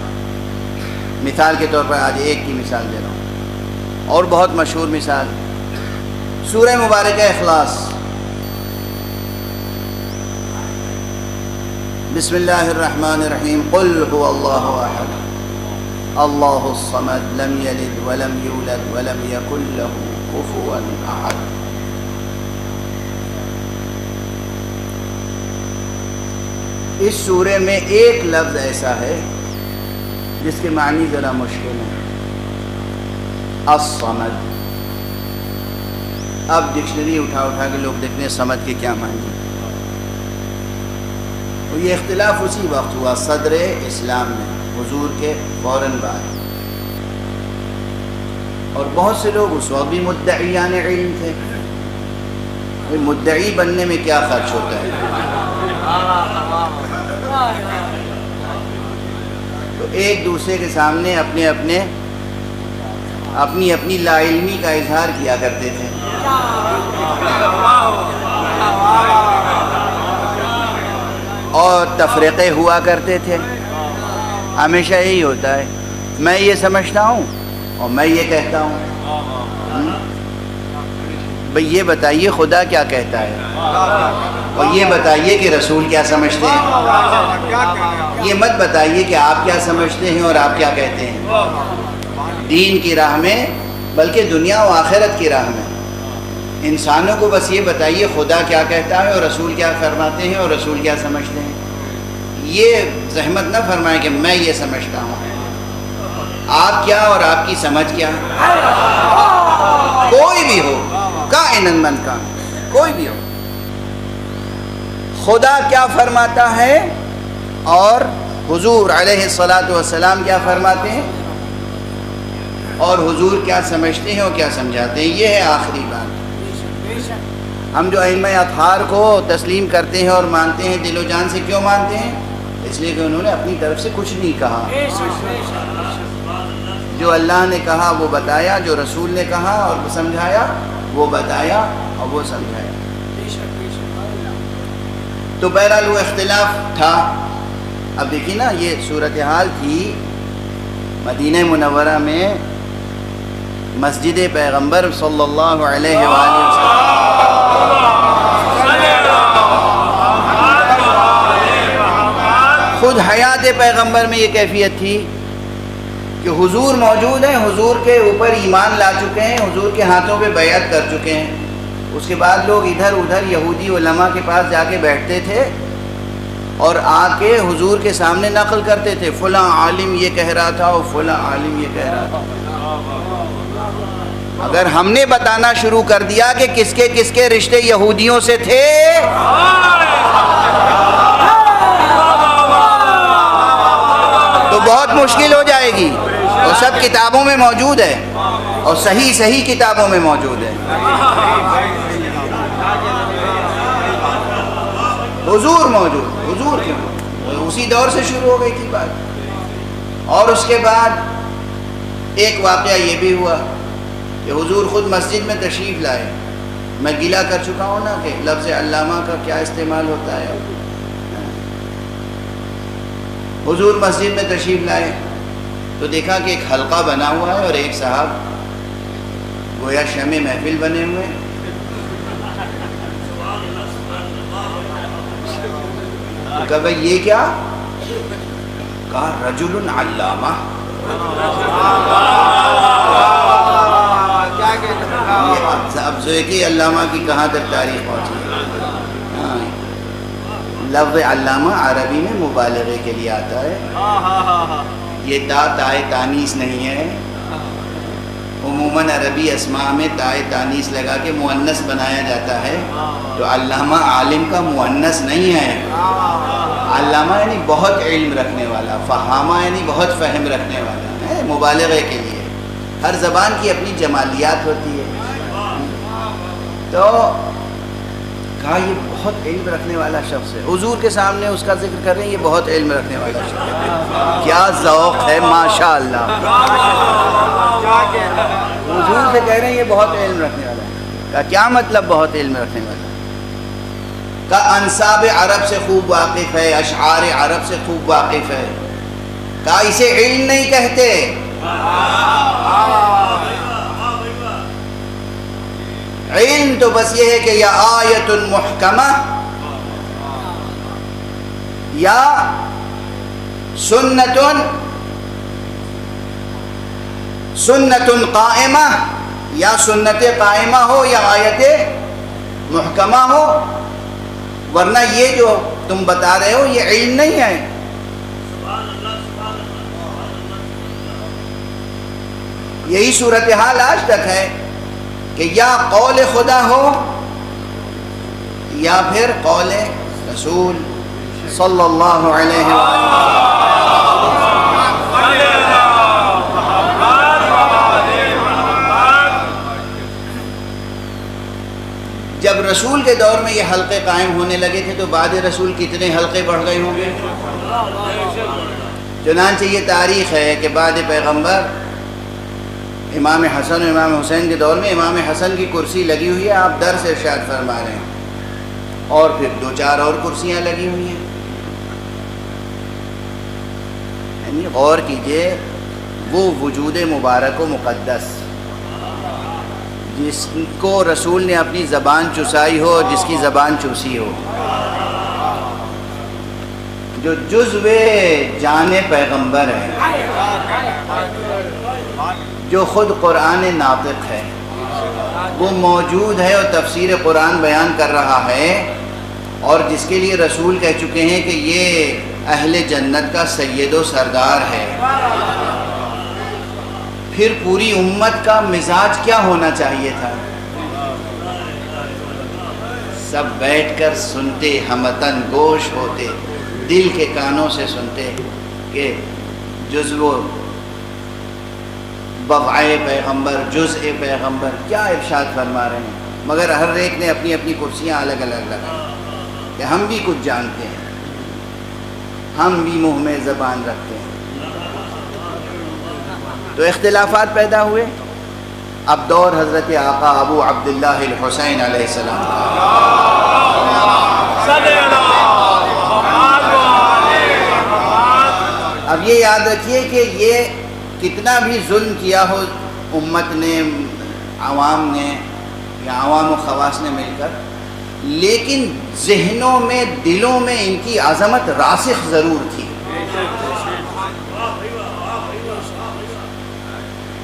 مثال کے طور پر آج ایک کی مثال دے رہا ہوں اور بہت مشہور مثال، سورہ مبارکہ اخلاص۔ بسم اللہ الرحمن الرحیم، قل هو اللہ احد اللہ الصمد لم یلد ولم یولد ولم یکن له کفوا احد۔ اس سورے میں ایک لفظ ایسا ہے جس کے معنی ذرا مشکل ہے، الصمد۔ اب ڈکشنری اٹھا کے لوگ دیکھتے ہیں سمد کے کیا معنی۔ تو یہ اختلاف اسی وقت ہوا صدر اسلام میں، حضور کے فوراً بعد۔ اور بہت سے لوگ اس وقت بھی مدعیان علم تھے. مدعی بننے میں کیا خرچ ہوتا ہے؟ تو ایک دوسرے کے سامنے اپنی لا علمی کا اظہار کیا کرتے تھے. اور تفریقے ہوا کرتے تھے. ہمیشہ یہی ہوتا ہے، میں یہ سمجھتا ہوں اور میں یہ کہتا ہوں. بھئی یہ بتائیے خدا کیا کہتا ہے، اور یہ بتائیے کہ رسول کیا سمجھتے ہیں. یہ مت بتائیے کہ آپ کیا سمجھتے ہیں اور آپ کیا کہتے ہیں. دین کی راہ میں، بلکہ دنیا و آخرت کی راہ میں انسانوں کو بس یہ بتائیے خدا کیا کہتا ہے اور رسول کیا فرماتے ہیں اور رسول کیا سمجھتے ہیں. یہ زحمت نہ فرمائیں کہ میں یہ سمجھتا ہوں. آپ کیا اور آپ کی سمجھ کیا. کوئی بھی ہو، کائناً من کان، کوئی بھی ہو، خدا کیا فرماتا ہے اور حضور علیہ الصلاۃ والسلام کیا فرماتے ہیں اور حضور کیا سمجھتے ہیں اور کیا سمجھاتے ہیں. یہ ہے آخری بات. ہم جو ائمہ اطہار کو تسلیم کرتے ہیں اور مانتے ہیں دل و جان سے، کیوں مانتے ہیں؟ اس لیے کہ انہوں نے اپنی طرف سے کچھ نہیں کہا. جو اللہ نے کہا وہ بتایا، جو رسول نے کہا اور سمجھایا وہ بتایا اور وہ سمجھایا. تو بہرحال وہ اختلاف تھا. اب دیکھیے نا، یہ صورتحال تھی مدینہ منورہ میں مسجد پیغمبر صلی اللہ علیہ وآلہ وسلم. خود حیات پیغمبر میں یہ کیفیت تھی کہ حضور موجود ہیں، حضور کے اوپر ایمان لا چکے ہیں، حضور کے ہاتھوں پہ بیعت کر چکے ہیں. اس کے بعد لوگ ادھر ادھر یہودی علماء کے پاس جا کے بیٹھتے تھے اور آ کے حضور کے سامنے نقل کرتے تھے، فلاں عالم یہ کہہ رہا تھا اور فلاں عالم یہ کہہ رہا تھا. اگر ہم نے بتانا شروع کر دیا کہ کس کے رشتے یہودیوں سے تھے، تو بہت مشکل ہو جائے گی. اور سب کتابوں میں موجود ہے، اور صحیح کتابوں میں موجود ہے. حضور موجود، حضور کیوں؟ اسی دور سے شروع ہو گئی تھی بات. اور اس کے بعد ایک واقعہ یہ بھی ہوا کہ حضور خود مسجد میں تشریف لائے. میں گلا کر چکا ہوں نا کہ لفظ علامہ کا کیا استعمال ہوتا ہے. حضور مسجد میں تشریف لائے تو دیکھا کہ ایک حلقہ بنا ہوا ہے اور ایک صاحب گویا شمع محفل بنے ہوئے. کہا بھائی یہ کیا؟ کہا رجل علامہ. اب جو ہے کہ علامہ کی کہاں تک تاریخ پہنچی. لفظ علامہ عربی میں مبالغے کے لیے آتا ہے. یہ تائے تانیث نہیں ہے. عموماً عربی اسماء میں تائے تانیث لگا کے مؤنث بنایا جاتا ہے. تو علامہ عالم کا مؤنث نہیں ہے. علامہ یعنی بہت علم رکھنے والا، فہامہ یعنی بہت فہم رکھنے والا ہے. مبالغے کے لیے ہر زبان کی اپنی جمالیات ہوتی ہے. تو کہا یہ بہت علم رکھنے والا شخص ہے. حضور کے سامنے اس کا ذکر کر رہے ہیں، یہ بہت علم رکھنے والا شخص ہے. کیا ذوق ہے ماشاءاللہ. حضور سے کہہ رہے ہیں یہ بہت علم رکھنے والا ہے. کہا کیا مطلب بہت علم رکھنے والا؟ کہا انصاب عرب سے خوب واقف ہے، اشعار عرب سے خوب واقف ہے. کہا اسے علم نہیں کہتے. علم تو بس یہ ہے کہ یا آیت محکمہ یا سنت قائمہ، یا سنت قائمہ ہو یا آیت محکمہ ہو. ورنہ یہ جو تم بتا رہے ہو یہ علم نہیں ہے. یہی صورتحال آج تک ہے کہ یا قول خدا ہو یا پھر قول رسول صلی اللہ علیہ وآلہ. رسول کے دور میں یہ حلقے قائم ہونے لگے تھے تو بعد رسول کتنے حلقے بڑھ گئے ہوں گے. چنانچہ یہ تاریخ ہے کہ بعد پیغمبر امام حسن و امام حسین کے دور میں امام حسن کی کرسی لگی ہوئی ہے، آپ درس ارشاد فرما رہے ہیں، اور پھر 2-4 اور کرسیاں لگی ہوئی ہیں. یعنی غور کیجئے، وہ وجود مبارک و مقدس جس کو رسول نے اپنی زبان چسائی ہو، جس کی زبان چوسی ہو، جو جزو جان پیغمبر ہے، جو خود قرآن ناطق ہے، وہ موجود ہے اور تفسیر قرآن بیان کر رہا ہے، اور جس کے لیے رسول کہہ چکے ہیں کہ یہ اہل جنت کا سید و سردار ہے. پھر پوری امت کا مزاج کیا ہونا چاہیے تھا؟ سب بیٹھ کر سنتے، ہمتن گوش ہوتے، دل کے کانوں سے سنتے کہ جزو بضعِ پیغمبر، جزء پیغمبر کیا ارشاد فرما رہے ہیں. مگر ہر ایک نے اپنی اپنی کرسیاں الگ الگ لگائی کہ ہم بھی کچھ جانتے ہیں، ہم بھی منہ میں زبان رکھتے ہیں. تو اختلافات پیدا ہوئے. اب دور حضرت آقا ابو عبداللہ الحسین علیہ السلام اب یہ یاد رکھیے کہ یہ کتنا بھی ظلم کیا ہو امت نے، عوام نے یا عوام و خواص نے مل کر، لیکن ذہنوں میں، دلوں میں ان کی عظمت راسخ ضرور تھی.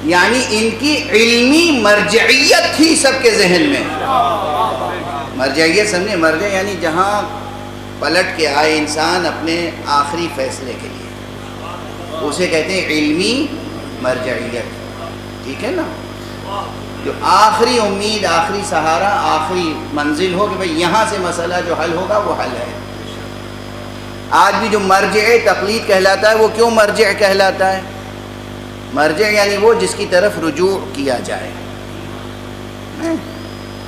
یعنی ان کی علمی مرجعیت تھی سب کے ذہن میں. مرجعیت سمجھے؟ مرجع یعنی جہاں پلٹ کے آئے انسان اپنے آخری فیصلے کے لیے، اسے کہتے ہیں علمی مرجعیت. ٹھیک ہے نا؟ جو آخری امید، آخری سہارا، آخری منزل ہو کہ بھئی یہاں سے مسئلہ جو حل ہوگا وہ حل ہے. آج بھی جو مرجع تقلید کہلاتا ہے، وہ کیوں مرجع کہلاتا ہے؟ مرجع یعنی وہ جس کی طرف رجوع کیا جائے.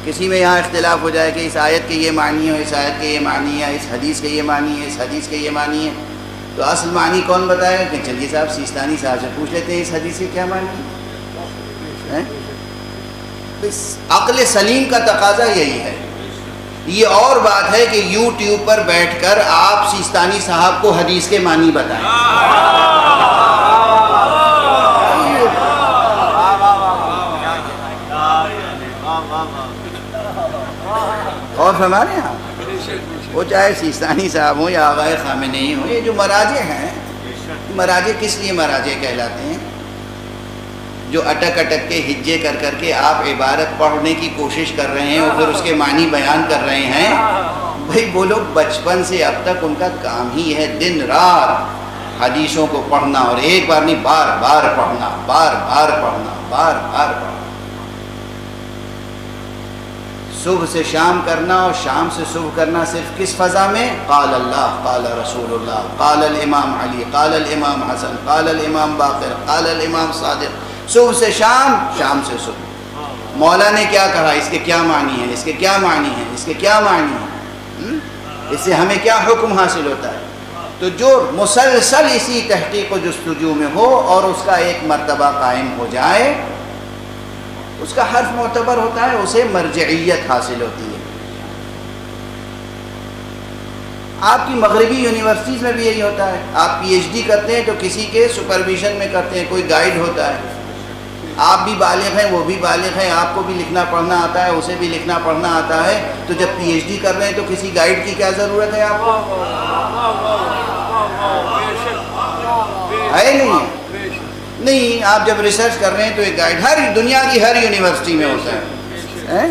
کسی میں یہاں اختلاف ہو جائے کہ اس آیت کے یہ معنی ہے، اس آیت کے یہ معنی ہے، اس حدیث کے یہ معنی ہے، اس حدیث کے یہ معنی ہے، تو اصل معنی کون بتائے گا؟ کہ چلیے صاحب سیستانی صاحب سے پوچھ لیتے ہیں اس حدیث کے کیا معنی ہے. عقل سلیم کا تقاضا یہی ہے. یہ اور بات ہے کہ یوٹیوب پر بیٹھ کر آپ سیستانی صاحب کو حدیث کے معنی بتائیں. اور فرما رہے ہیں وہ چاہے سیستانی صاحب ہوں یا آغائے خامنئی ہوں، یہ جو مراجع ہیں، مراجع کس لیے مراجع کہلاتے ہیں؟ جو اٹک اٹک کے ہجے کر کر کے آپ عبارت پڑھنے کی کوشش کر رہے ہیں اور پھر اس کے معنی بیان کر رہے ہیں. بھئی وہ لوگ بچپن سے اب تک ان کا کام ہی ہے دن رات حدیثوں کو پڑھنا، اور ایک بار نہیں، بار بار پڑھنا، بار بار پڑھنا، بار بار پڑھنا. صبح سے شام کرنا اور شام سے صبح کرنا صرف کس فضا میں؟ قال اللہ، قال رسول اللہ، قال الامام علی، قال الامام حسن، قال الامام باقر، قال الامام صادق. صبح سے شام، شام سے صبح. مولا نے کیا کہا، اس کے کیا معنی ہے، اس کے کیا معنی ہے، اس کے کیا معنی ہے، اس سے ہمیں کیا حکم حاصل ہوتا ہے. تو جو مسلسل اسی تحقیق و جستجو میں ہو اور اس کا ایک مرتبہ قائم ہو جائے، اس کا حرف معتبر ہوتا ہے، اسے مرجعیت حاصل ہوتی ہے. آپ کی مغربی یونیورسٹیز میں بھی یہی ہوتا ہے. آپ پی ایچ ڈی کرتے ہیں تو کسی کے سپرویژن میں کرتے ہیں، کوئی گائیڈ ہوتا ہے. آپ بھی بالغ ہیں، وہ بھی بالغ ہیں، آپ کو بھی لکھنا پڑھنا آتا ہے، اسے بھی لکھنا پڑھنا آتا ہے. تو جب پی ایچ ڈی کر رہے ہیں تو کسی گائیڈ کی کیا ضرورت ہے آپ کو؟ ہے نہیں؟ نہیں. آپ جب ریسرچ کر رہے ہیں تو ایک گائیڈ ہر دنیا کی ہر یونیورسٹی میں ہوتا ہے.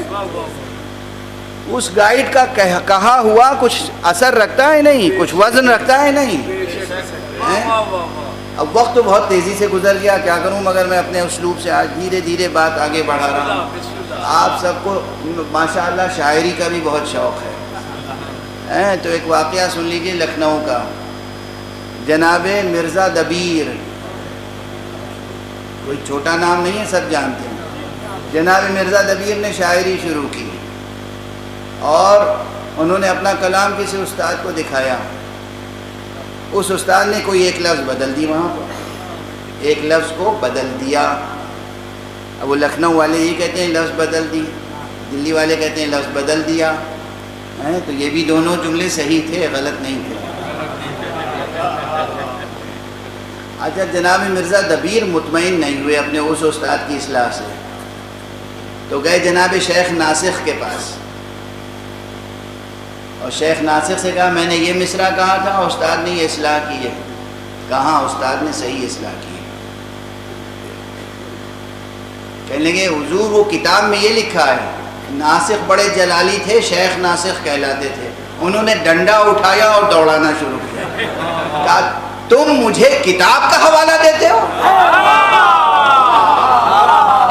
اس گائیڈ کا کہا ہوا کچھ اثر رکھتا ہے نہیں، کچھ وزن رکھتا ہے نہیں. اب وقت تو بہت تیزی سے گزر گیا، کیا کروں، مگر میں اپنے اسلوب سے آج دھیرے دھیرے بات آگے بڑھا رہا ہوں. آپ سب کو ماشاءاللہ شاعری کا بھی بہت شوق ہے. تو ایک واقعہ سن لیجئے لکھنؤ کا. جناب مرزا دبیر، کوئی چھوٹا نام نہیں ہے، سب جانتے ہیں. جناب مرزا دبیر نے شاعری شروع کی اور انہوں نے اپنا کلام کسی استاد کو دکھایا، اس استاد نے کوئی ایک لفظ بدل دی، وہاں پر ایک لفظ کو بدل دیا. اب وہ لکھنؤ والے یہ کہتے ہیں لفظ بدل دی، دلی والے کہتے ہیں لفظ بدل دیا. تو یہ بھی دونوں جملے صحیح تھے، غلط نہیں تھے. اچھا، جناب مرزا دبیر مطمئن نہیں ہوئے اپنے اس استاد کی اصلاح سے، تو گئے جناب شیخ ناسخ کے پاس، اور شیخ ناسخ سے کہا میں نے یہ مصرع کہا تھا، استاد نے یہ اصلاح کی ہے. کہاں استاد نے صحیح اصلاح کی ہے. کہنے لگے حضور وہ کتاب میں یہ لکھا ہے. ناسخ بڑے جلالی تھے، شیخ ناسخ کہلاتے تھے. انہوں نے ڈنڈا اٹھایا اور دوڑانا شروع کیا. کہا تم مجھے کتاب کا حوالہ دیتے ہو؟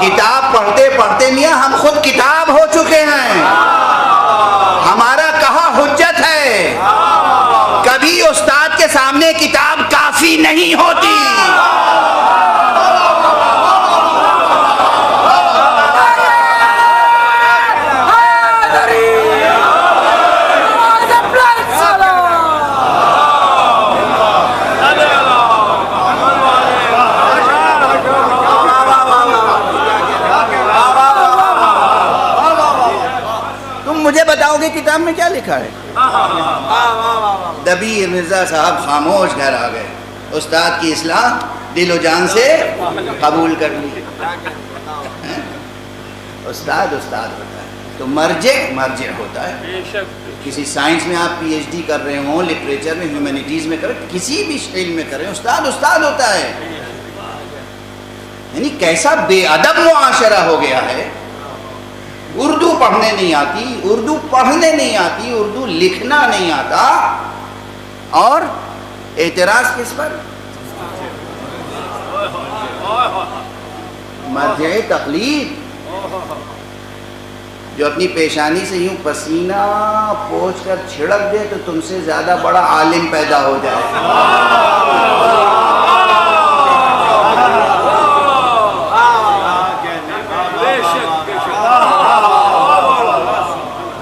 کتاب پڑھتے پڑھتے میاں ہم خود کتاب ہو چکے ہیں، ہمارا کہا حجت ہے. کبھی استاد کے سامنے کتاب کافی نہیں ہوتی. مجھے بتاؤ گے کتاب میں کیا لکھا ہے؟ دبیر مرزا صاحب خاموش گھر آ گئے. استاد کی اصلاح دل و جان سے قبول کر لی. استاد استاد ہوتا ہے تو مرجع مرجع ہوتا ہے. کسی سائنس میں آپ پی ایچ ڈی کر رہے ہوں، لٹریچر میں، ہیومینٹیز میں کر رہے، کسی بھی علم میں کر رہے ہیں، استاد استاد ہوتا ہے. یعنی کیسا بے ادب معاشرہ ہو گیا ہے. اردو پڑھنے نہیں آتی، اردو پڑھنے نہیں آتی، اردو لکھنا نہیں آتا، اور اعتراض کس پر؟ مرجع تقلید. جو اپنی پیشانی سے یوں پسینہ پوچھ کر چھڑک دے تو تم سے زیادہ بڑا عالم پیدا ہو جائے.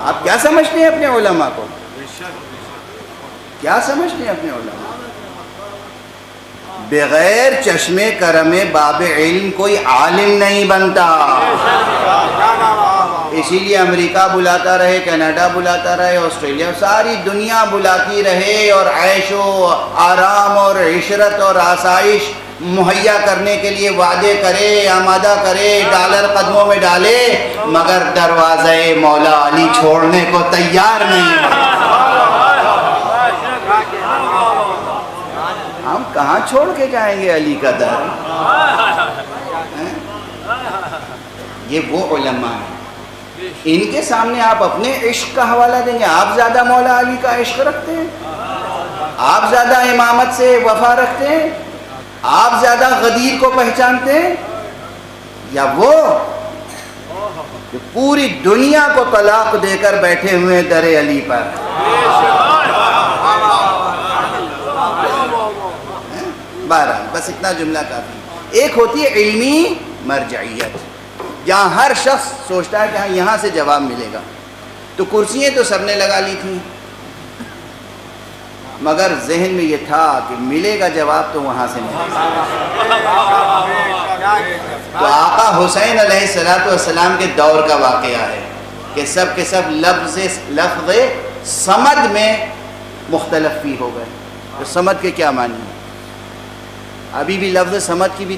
آپ کیا سمجھتے ہیں اپنے علماء کو؟ کیا سمجھتے ہیں اپنے علماء؟ بغیر چشم کرم باب علم کوئی عالم نہیں بنتا. اسی لیے امریکہ بلاتا رہے، کینیڈا بلاتا رہے، آسٹریلیا، ساری دنیا بلاتی رہے اور عیش و آرام اور عشرت اور آسائش مہیا کرنے کے لیے وعدے کرے، آمادہ کرے، ڈالر قدموں میں ڈالے، مگر دروازے مولا علی چھوڑنے کو تیار نہیں. ہم کہاں چھوڑ کے جائیں گے علی کا در؟ یہ وہ علماء ہیں، ان کے سامنے آپ اپنے عشق کا حوالہ دیں گے. آپ زیادہ مولا علی کا عشق رکھتے ہیں؟ آپ زیادہ امامت سے وفا رکھتے ہیں؟ آپ زیادہ غدیر کو پہچانتے ہیں یا وہ کہ پوری دنیا کو طلاق دے کر بیٹھے ہوئے در علی پر؟ بہرحال بس اتنا جملہ کافی. ایک ہوتی ہے علمی مرجعیت، جہاں ہر شخص سوچتا ہے کہ ہاں یہاں سے جواب ملے گا. تو کرسیاں تو سب نے لگا لی تھیں، مگر ذہن میں یہ تھا کہ ملے گا جواب تو وہاں سے ملے گا. تو آقا حسین علیہ السلام کے دور کا واقعہ ہے کہ سب کے سب لفظ صمد میں مختلف بھی ہو گئے. تو صمد کے کیا معنی ہے؟ ابھی بھی لفظ صمد کی بھی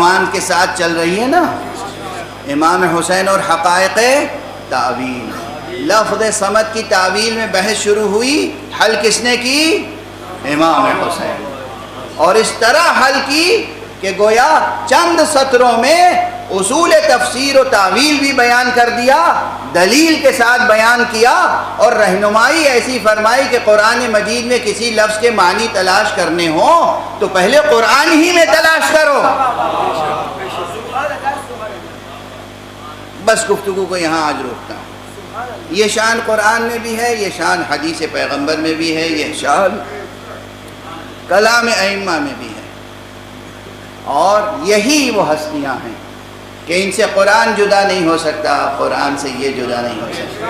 ایمان کے ساتھ چل رہی ہے نا، امام حسین اور حقائق تعویل۔ لفظ صمد کی تعویل میں بحث شروع ہوئی، حل کس نے کی؟ امام حسین۔ اور اس طرح حل کی کہ گویا چند سطروں میں اصول تفسیر و تعویل بھی بیان کر دیا، دلیل کے ساتھ بیان کیا، اور رہنمائی ایسی فرمائی کہ قرآن مجید میں کسی لفظ کے معنی تلاش کرنے ہوں تو پہلے قرآن ہی میں تلاش کرو۔ بس گفتگو کو یہاں آج روکتا ہوں۔ یہ شان قرآن میں بھی ہے، یہ شان حدیث پیغمبر میں بھی ہے، یہ شان کلام ائمہ میں بھی ہے، اور یہی وہ ہستیاں ہیں کہ ان سے قرآن جدا نہیں ہو سکتا، قرآن سے یہ جدا نہیں ہو سکتا۔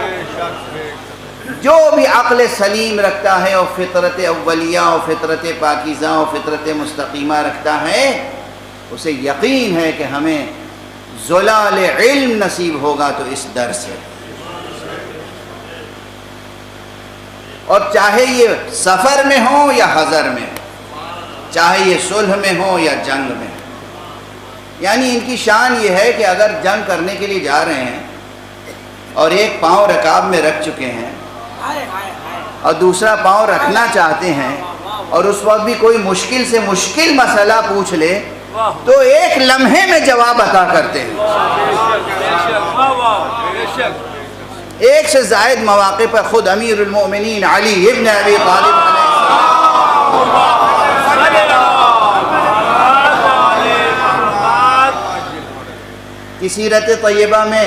جو بھی عقل سلیم رکھتا ہے اور فطرت اولیہ اور فطرت پاکیزہ اور فطرت مستقیمہ رکھتا ہے، اسے یقین ہے کہ ہمیں زلال علم نصیب ہوگا تو اس در سے، اور چاہے یہ سفر میں ہو یا حضر میں، چاہے یہ صلح میں ہو یا جنگ میں۔ یعنی ان کی شان یہ ہے کہ اگر جنگ کرنے کے لیے جا رہے ہیں اور ایک پاؤں رکاب میں رکھ چکے ہیں اور دوسرا پاؤں رکھنا چاہتے ہیں، اور اس وقت بھی کوئی مشکل سے مشکل مسئلہ پوچھ لے تو ایک لمحے میں جواب عطا کرتے ہیں۔ ایک سے زائد مواقع پر خود امیر المؤمنین علی ابن ابی طالب علیہ کی سیرت طیبہ میں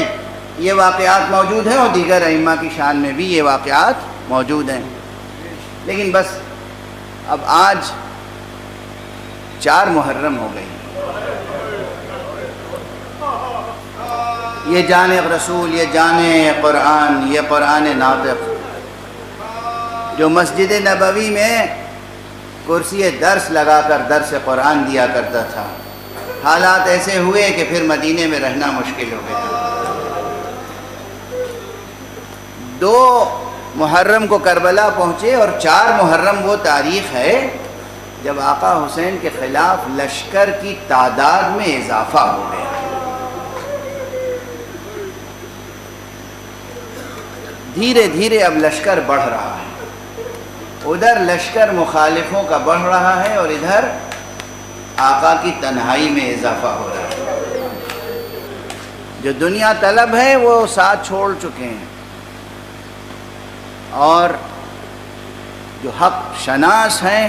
یہ واقعات موجود ہیں، اور دیگر ائمہ کی شان میں بھی یہ واقعات موجود ہیں۔ لیکن بس اب آج 4 محرم ہو گئی، یہ جانب رسول، یہ جانب قرآن، یہ قرآن ناطق جو مسجد نبوی میں کرسی درس لگا کر درس قرآن دیا کرتا تھا، حالات ایسے ہوئے کہ پھر مدینے میں رہنا مشکل ہو گیا۔ 2 محرم کو کربلا پہنچے، اور 4 محرم وہ تاریخ ہے جب آقا حسین کے خلاف لشکر کی تعداد میں اضافہ ہو گیا۔ دھیرے دھیرے اب لشکر بڑھ رہا ہے، ادھر لشکر مخالفوں کا بڑھ رہا ہے اور ادھر آقا کی تنہائی میں اضافہ ہو رہا ہے۔ جو دنیا طلب ہے وہ ساتھ چھوڑ چکے ہیں، اور جو حق شناس ہیں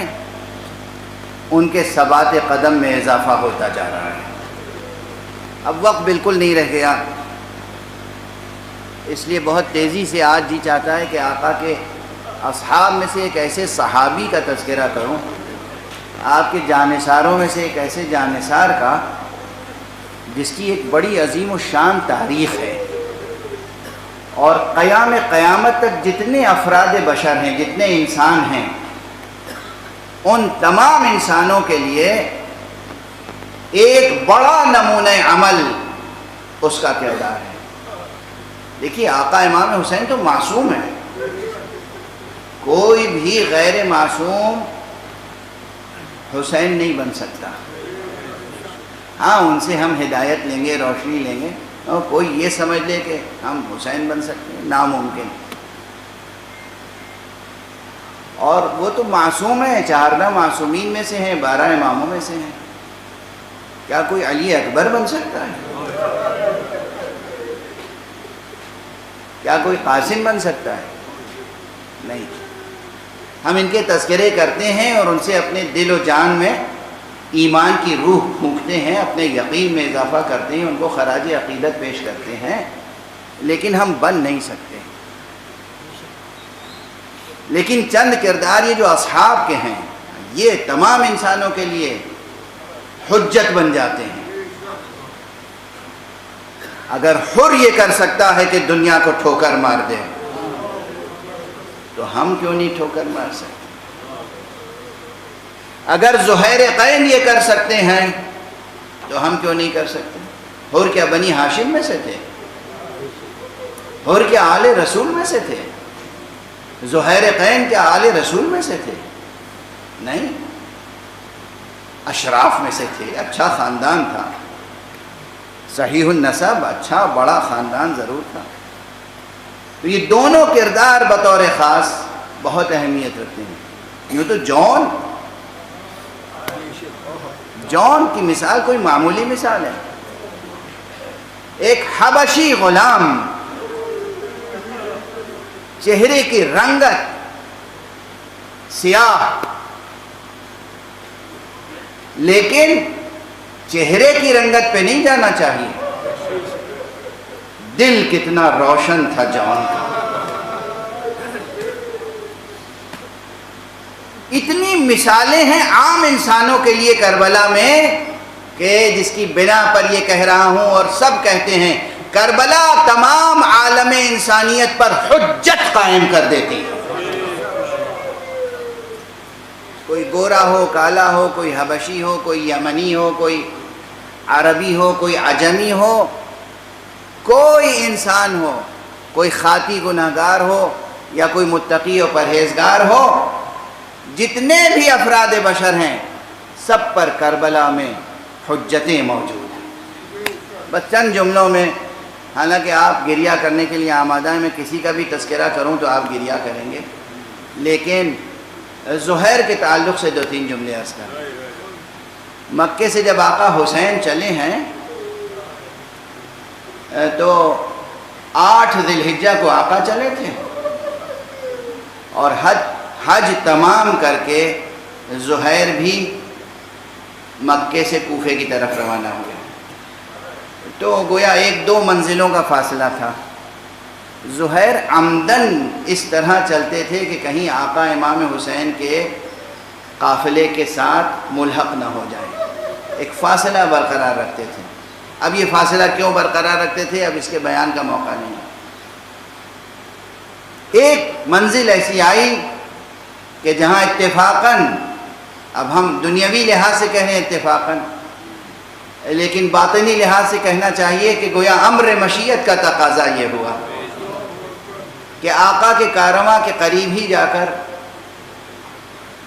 ان کے ثبات قدم میں اضافہ ہوتا جا رہا ہے۔ اب وقت بالکل نہیں رہ گیا، اس لیے بہت تیزی سے آج جی چاہتا ہے کہ آقا کے اصحاب میں سے ایک ایسے صحابی کا تذکرہ کروں، آپ کے جانثاروں میں سے ایک ایسے جانثار کا جس کی ایک بڑی عظیم الشان تاریخ ہے، اور قیامت تک جتنے افراد بشر ہیں، جتنے انسان ہیں، ان تمام انسانوں کے لیے ایک بڑا نمونہ عمل اس کا کردار ہے۔ دیکھیے آقا امام حسین تو معصوم ہے، کوئی بھی غیر معصوم حسین نہیں بن سکتا۔ ہاں ان سے ہم ہدایت لیں گے، روشنی لیں گے، اور کوئی یہ سمجھ لے کہ ہم حسین بن سکتے ہیں، ناممکن۔ اور وہ تو معصوم ہیں، 14 معصومین میں سے ہیں، 12 اماموں میں سے ہیں۔ کیا کوئی علی اکبر بن سکتا ہے؟ کیا کوئی قاسم بن سکتا ہے؟ نہیں۔ ہم ان کے تذکرے کرتے ہیں اور ان سے اپنے دل و جان میں ایمان کی روح پھونکتے ہیں، اپنے یقین میں اضافہ کرتے ہیں، ان کو خراج عقیدت پیش کرتے ہیں، لیکن ہم بن نہیں سکتے۔ لیکن چند کردار یہ جو اصحاب کے ہیں، یہ تمام انسانوں کے لیے حجت بن جاتے ہیں۔ اگر حر یہ کر سکتا ہے کہ دنیا کو ٹھوکر مار دے، تو ہم کیوں نہیں ٹھوکر مار سکتے؟ اگر زہیر قین یہ کر سکتے ہیں تو ہم کیوں نہیں کر سکتے؟ حر کیا بنی ہاشم میں سے تھے؟ حر کیا آل رسول میں سے تھے؟ زہیر قین کیا آل رسول میں سے تھے؟ نہیں، اشراف میں سے تھے، اچھا خاندان تھا، صحیح النسب، اچھا بڑا خاندان ضرور تھا. تو یہ دونوں کردار بطور خاص بہت اہمیت رکھتے ہیں. یوں تو جون کی مثال کوئی معمولی مثال ہے. ایک حبشی غلام، چہرے کی رنگت سیاہ، لیکن چہرے کی رنگت پہ نہیں جانا چاہیے، دل کتنا روشن تھا جون کا. اتنی مثالیں ہیں عام انسانوں کے لیے کربلا میں کہ جس کی بنا پر یہ کہہ رہا ہوں اور سب کہتے ہیں کربلا تمام عالم انسانیت پر حجت قائم کر دیتی ہے. کوئی گورا ہو، کالا ہو، کوئی حبشی ہو، کوئی یمنی ہو، کوئی عربی ہو، کوئی عجمی ہو، کوئی انسان ہو، کوئی خاطی گناہگار ہو یا کوئی متقی و پرہیزگار ہو، جتنے بھی افراد بشر ہیں سب پر کربلا میں حجتیں موجود ہیں. بس چند جملوں میں، حالانکہ آپ گریہ کرنے کے لیے آمادہ ہیں، میں کسی کا بھی تذکرہ کروں تو آپ گریہ کریں گے، لیکن زہیر کے تعلق سے 2-3 جملے عرض کریں. مکے سے جب آقا حسین چلے ہیں تو 8 ذی الحجہ کو آقا چلے تھے اور حج تمام کر کے زہیر بھی مکے سے کوفے کی طرف روانہ ہوئے. تو گویا 1-2 منزلوں کا فاصلہ تھا. زہیر عمدن اس طرح چلتے تھے کہ کہیں آقا امام حسین کے قافلے کے ساتھ ملحق نہ ہو جائے، ایک فاصلہ برقرار رکھتے تھے. اب یہ فاصلہ کیوں برقرار رکھتے تھے اب اس کے بیان کا موقع نہیں. ایک منزل ایسی آئی کہ جہاں اتفاقاً، اب ہم دنیاوی لحاظ سے کہیں اتفاقاً، لیکن باطنی لحاظ سے کہنا چاہیے کہ گویا امر مشیت کا تقاضا یہ ہوا کہ آقا کے کارواں کے قریب ہی جا کر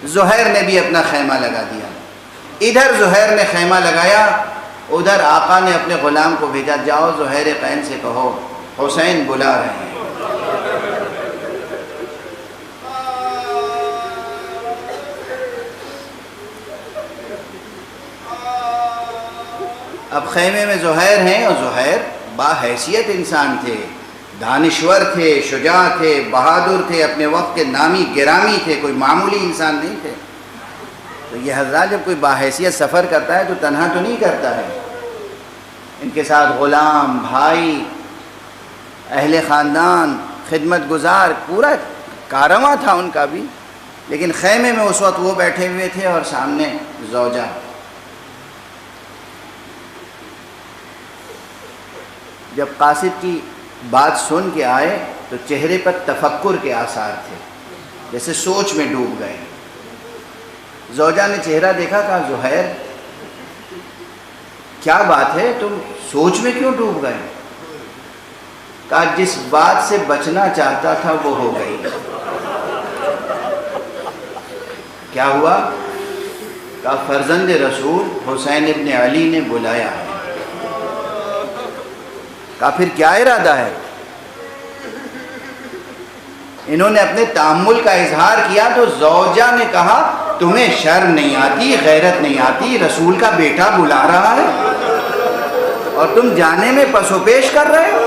زہیر نے بھی اپنا خیمہ لگا دیا. ادھر زہیر نے خیمہ لگایا، ادھر آقا نے اپنے غلام کو بھیجا، جاؤ زہیر قین سے کہو حسین بلا رہے ہیں. اب خیمے میں زہیر ہیں اور زہیر باحیثیت انسان تھے، دانشور تھے، شجاع تھے، بہادر تھے، اپنے وقت کے نامی گرامی تھے، کوئی معمولی انسان نہیں تھے. تو یہ حضرات جب کوئی باحیثیت سفر کرتا ہے تو تنہا تو نہیں کرتا ہے، ان کے ساتھ غلام، بھائی، اہل خاندان، خدمت گزار، پورا کارواں تھا ان کا بھی. لیکن خیمے میں اس وقت وہ بیٹھے ہوئے تھے اور سامنے زوجہ. جب قاصد کی بات سن کے آئے تو چہرے پر تفکر کے آثار تھے، جیسے سوچ میں ڈوب گئے. زوجہ نے چہرہ دیکھا، کہا زہیر کیا بات ہے، تم سوچ میں کیوں ڈوب گئے؟ کہا جس بات سے بچنا چاہتا تھا وہ ہو گئی. کیا ہوا؟ کہا فرزند رسول حسین ابن علی نے بلایا ہے. کہا پھر کیا ارادہ ہے؟ انہوں نے اپنے تأمل کا اظہار کیا تو زوجہ نے کہا تمہیں شرم نہیں آتی، غیرت نہیں آتی، رسول کا بیٹا بلا رہا ہے اور تم جانے میں پس و پیش کر رہے ہو.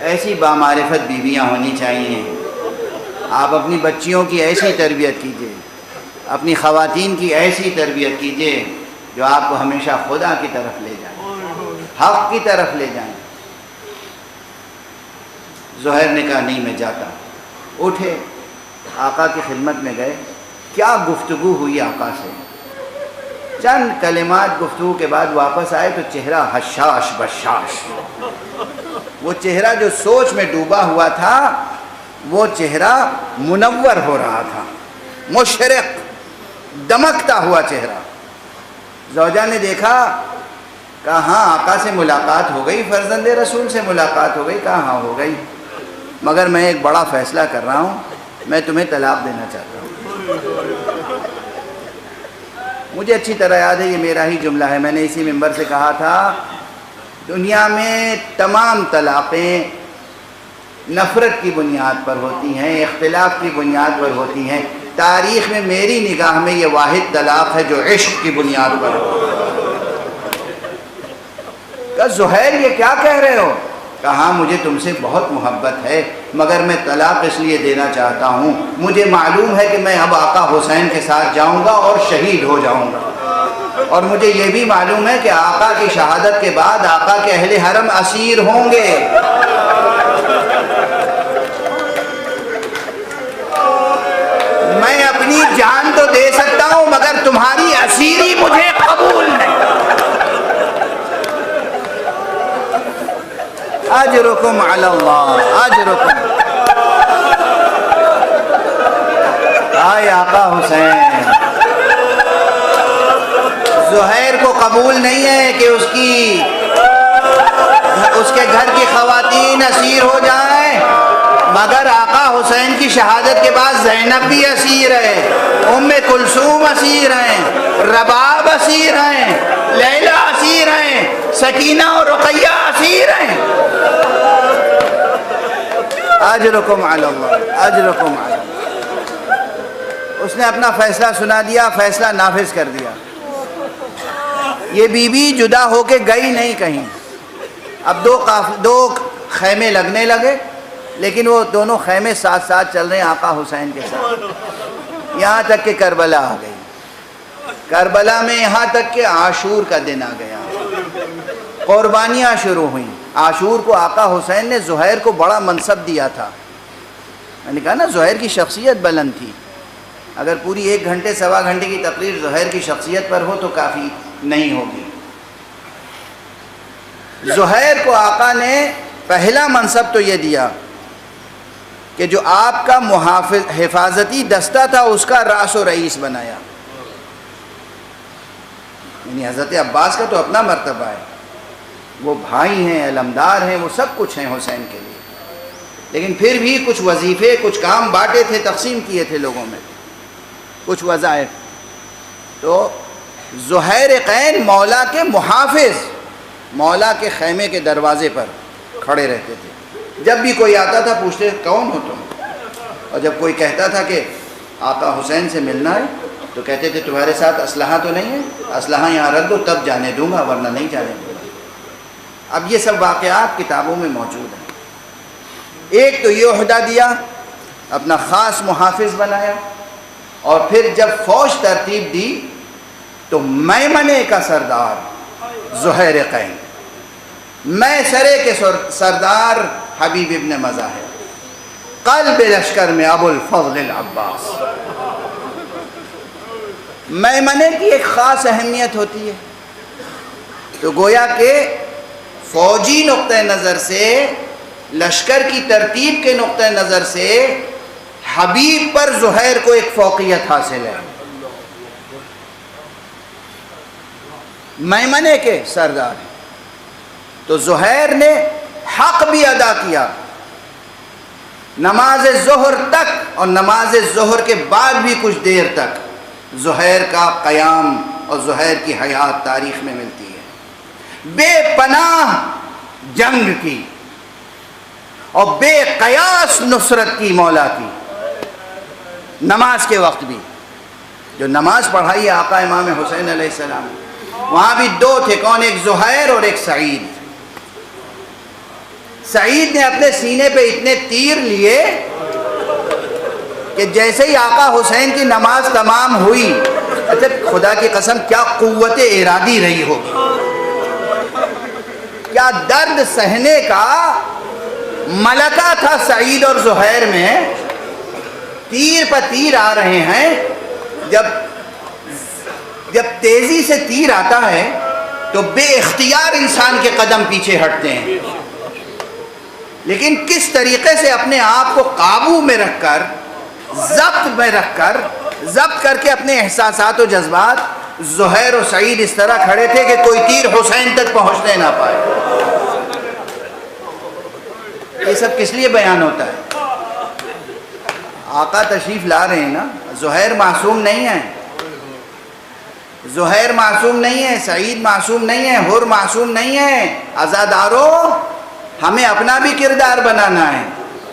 ایسی بامعرفت بیویاں ہونی چاہیے. آپ اپنی بچیوں کی ایسی تربیت کیجئے، اپنی خواتین کی ایسی تربیت کیجئے جو آپ کو ہمیشہ خدا کی طرف لے جائیں، حق کی طرف لے جائیں. زہیر نے کہا نہیں میں جاتا. اٹھے، آقا کی خدمت میں گئے. کیا گفتگو ہوئی آقا سے، چند کلمات گفتگو کے بعد واپس آئے تو چہرہ حشاش بشاش. وہ چہرہ جو سوچ میں ڈوبا ہوا تھا وہ چہرہ منور ہو رہا تھا، مشرق، دمکتا ہوا چہرہ. زوجہ نے دیکھا، کہا ہاں آقا سے ملاقات ہو گئی، فرزند رسول سے ملاقات ہو گئی. کہا ہاں ہو گئی، مگر میں ایک بڑا فیصلہ کر رہا ہوں، میں تمہیں طلاق دینا چاہتا ہوں. مجھے اچھی طرح یاد ہے، یہ میرا ہی جملہ ہے، میں نے اسی منبر سے کہا تھا، دنیا میں تمام طلاقیں نفرت کی بنیاد پر ہوتی ہیں، اختلاف کی بنیاد پر ہوتی ہیں، تاریخ میں میری نگاہ میں یہ واحد طلاق ہے جو عشق کی بنیاد پر ہو۔ کہا زہیر یہ کیا کہہ رہے ہو؟ کہا مجھے تم سے بہت محبت ہے، مگر میں طلاق اس لیے دینا چاہتا ہوں، مجھے معلوم ہے کہ میں اب آقا حسین کے ساتھ جاؤں گا اور شہید ہو جاؤں گا، اور مجھے یہ بھی معلوم ہے کہ آقا کی شہادت کے بعد آقا کے اہل حرم اسیر ہوں گے۔ میں اپنی جان تو دے سکتا ہوں مگر تمہاری اسیری مجھے قبول نہیں۔ اجرکم علی اللہ، اجرکم۔ آئے آقا حسین، زہیر کو قبول نہیں ہے کہ اس کے گھر کی خواتین اسیر ہو جائیں، مگر آقا حسین کی شہادت کے بعد زینب بھی اسیر ہے، ام کلثوم اسیر ہیں، رباب اسیر ہیں، لیلا اسیر ہیں، سکینہ اور رقیہ اسیر ہیں۔ اجرکم علی اللہ، اجرکم علی اللہ۔ اس نے اپنا فیصلہ سنا دیا، فیصلہ نافذ کر دیا۔ یہ بی بی جدا ہو کے گئی نہیں کہیں، اب دو خیمے لگنے لگے، لیکن وہ دونوں خیمے ساتھ ساتھ چل رہے ہیں آقا حسین کے ساتھ، یہاں تک کہ کربلا آ گئی۔ کربلا میں یہاں تک کہ عاشور کا دن آ گیا، قربانیاں شروع ہوئیں۔ عاشور کو آقا حسین نے زہیر کو بڑا منصب دیا تھا، میں نے کہا نا زہیر کی شخصیت بلند تھی، اگر پوری 1 گھنٹے سوا گھنٹے کی تقریر زہیر کی شخصیت پر ہو تو کافی نہیں ہوگی۔ زہیر کو آقا نے پہلا منصب تو یہ دیا کہ جو آپ کا حفاظتی دستہ تھا اس کا راس و رئیس بنایا، یعنی حضرت عباس کا تو اپنا مرتبہ ہے، وہ بھائی ہیں، علمدار ہیں، وہ سب کچھ ہیں حسین کے لیے، لیکن پھر بھی کچھ وظیفے، کچھ کام بانٹے تھے، تقسیم کیے تھے لوگوں میں، کچھ وظائف۔ تو زہیر قین مولا کے محافظ، مولا کے خیمے کے دروازے پر کھڑے رہتے تھے، جب بھی کوئی آتا تھا پوچھتے کون ہو تم، اور جب کوئی کہتا تھا کہ آقا حسین سے ملنا ہے تو کہتے تھے تمہارے ساتھ اسلحہ تو نہیں ہے، اسلحہ یہاں رکھ دو تب جانے دوں گا ورنہ نہیں جانے دوں گا۔ اب یہ سب واقعات کتابوں میں موجود ہیں۔ ایک تو یہ عہدہ دیا، اپنا خاص محافظ بنایا، اور پھر جب فوج ترتیب دی تو میمنے کا سردار زہیر قین، میسرے کے سردار حبیب ابن مظاہر، قلب لشکر میں ابو الفضل العباس۔ میمنے کی ایک خاص اہمیت ہوتی ہے، تو گویا کہ فوجی نقطہ نظر سے، لشکر کی ترتیب کے نقطہ نظر سے حبیب پر زہیر کو ایک فوقیت حاصل ہے، میمنے کے سردار ہیں۔ تو زہیر نے حق بھی ادا کیا، نماز ظہر تک اور نماز ظہر کے بعد بھی کچھ دیر تک زہیر کا قیام اور زہیر کی حیات تاریخ میں ملتی ہے، بے پناہ جنگ کی اور بے قیاس نصرت کی مولا کی، نماز کے وقت بھی جو نماز پڑھائی ہے آقا امام حسین علیہ السلام، وہاں بھی 2 تھے، کون؟ ایک زہیر اور ایک سعید۔ سعید نے اپنے سینے پہ اتنے تیر لیے کہ جیسے ہی آقا حسین کی نماز تمام ہوئی، اچھا خدا کی قسم کیا قوت ارادی رہی ہوگی، کیا درد سہنے کا ملکہ تھا سعید اور زہیر میں، تیر پر تیر آ رہے ہیں، جب تیزی سے تیر آتا ہے تو بے اختیار انسان کے قدم پیچھے ہٹتے ہیں، لیکن کس طریقے سے اپنے آپ کو قابو میں رکھ کر، ضبط کر کے اپنے احساسات و جذبات، زہیر و سعید اس طرح کھڑے تھے کہ کوئی تیر حسین تک پہنچنے نہ پائے۔ یہ سب کس لیے بیان ہوتا ہے؟ آقا تشریف لا رہے ہیں نا، زہیر معصوم نہیں ہے، زہیر معصوم نہیں ہے، سعید معصوم نہیں ہے، حر معصوم نہیں ہے۔ عزادارو، ہمیں اپنا بھی کردار بنانا ہے،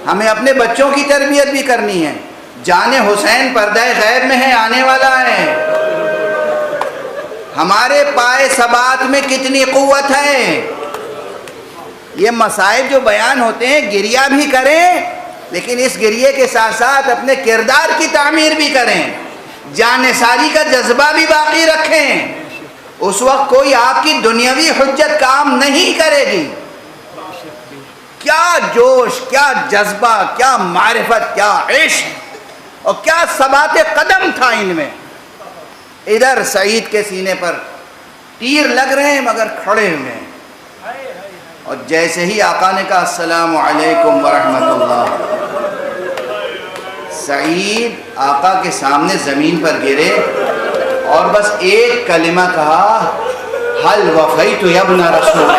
ہمیں اپنے بچوں کی تربیت بھی کرنی ہے۔ جان حسین پردہ غیب میں ہے، آنے والا ہے۔ ہمارے پائے ثبات میں کتنی قوت ہے۔ یہ مسائل جو بیان ہوتے ہیں، گریہ بھی کریں، لیکن اس گریے کے ساتھ ساتھ اپنے کردار کی تعمیر بھی کریں، جانثاری کا جذبہ بھی باقی رکھیں۔ اس وقت کوئی آپ کی دنیاوی حجت کام نہیں کرے گی۔ کیا جوش، کیا جذبہ، کیا معرفت، کیا عشق اور کیا ثبات قدم تھا ان میں۔ ادھر سعید کے سینے پر تیر لگ رہے ہیں مگر کھڑے ہوئے ہیں، اور جیسے ہی آقا نے کہا السلام علیکم ورحمت اللہ، سعید آقا کے سامنے زمین پر گرے اور بس ایک کلمہ کہا، حل وفیت یا ابن رسول،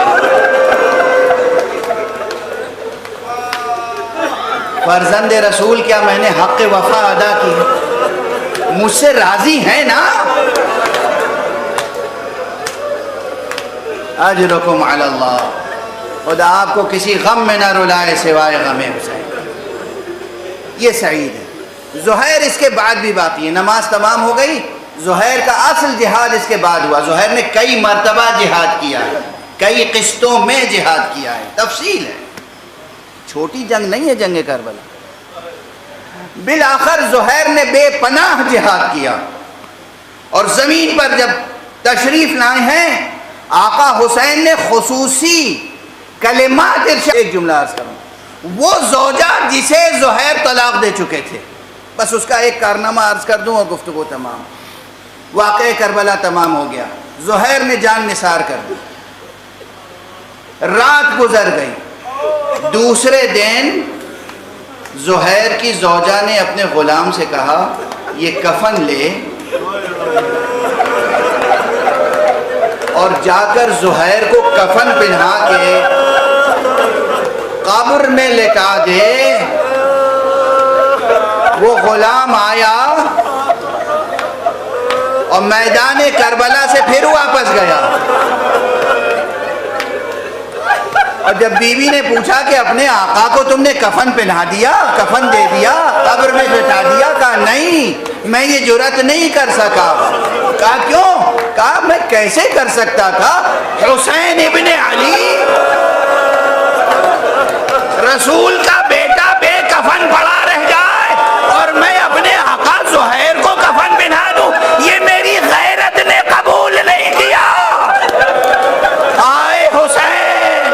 فرزند رسول، کیا میں نے حق وفا ادا کی؟ مجھ سے راضی ہیں نا؟ اجرکم علی اللہ، خدا آپ کو کسی غم میں نہ رلائے سوائے غم حسین۔ یہ سعید ہے۔ زہیر اس کے بعد بھی باقی ہے۔ نماز تمام ہو گئی، زہیر کا اصل جہاد اس کے بعد ہوا۔ زہیر نے کئی مرتبہ جہاد کیا ہے، کئی قسطوں میں جہاد کیا ہے، تفصیل ہے، چھوٹی جنگ نہیں ہے جنگ کربلا۔ بالآخر زہیر نے بے پناہ جہاد کیا، اور زمین پر جب تشریف لائے ہیں آقا حسین نے خصوصی کلمات ارشاد۔ ایک جملہ عرض کروں، وہ زوجہ جسے زہیر طلاق دے چکے تھے، بس اس کا ایک کارنامہ عرض کر دوں اور گفتگو تمام۔ واقعہ کربلا تمام ہو گیا، زہیر نے جان نثار کر دی، رات گزر گئی۔ دوسرے دن زہیر کی زوجہ نے اپنے غلام سے کہا، یہ کفن لے اور جا کر زہیر کو کفن پہنا کے قبر میں لٹا دے۔ وہ غلام آیا اور میدان کربلا سے پھر واپس گیا، اور جب بیوی نے پوچھا کہ اپنے آقا کو تم نے کفن پہنا دیا، کفن دے دیا، قبر میں لٹا دیا؟ کہا نہیں، میں یہ جرأت نہیں کر سکا۔ کہا کیوں؟ کہا میں کیسے کر سکتا تھا؟ حسین ابن علی رسول کا بیٹا بے کفن پڑا رہ جائے اور میں اپنے آقا زہیر کو کفن پہنا دوں، یہ میری غیرت نے قبول نہیں کیا۔ آئے حسین،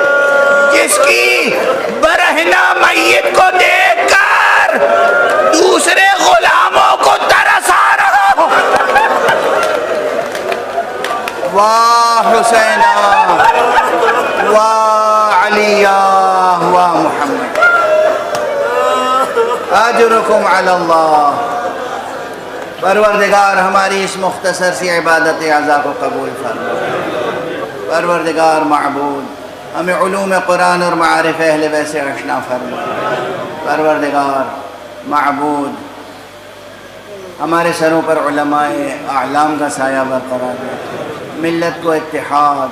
جس کی برہنہ میت کو دیکھ کر دوسرے غلاموں کو ترس آ رہا ہو۔ واہ حسین، واہ علی، واہ محمد، اجرکم علی اللہ۔ پروردگار ہماری اس مختصر سی عبادت اعضاء کو قبول فرما۔ پروردگار معبود ہمیں علوم قرآن اور معارف اہل بیت سے آشنا فرما۔ پروردگار معبود ہمارے سروں پر علماء اعلام کا سایہ برقرار رکھے، ملت کو اتحاد،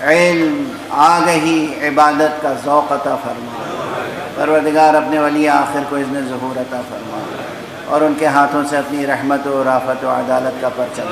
علم، آگہی، عبادت کا ذوق عطا فرما۔ پروردگار اپنے ولی آخر کو اذن ظہور عطا فرما، اور ان کے ہاتھوں سے اپنی رحمت و رافت و عدالت کا پرچم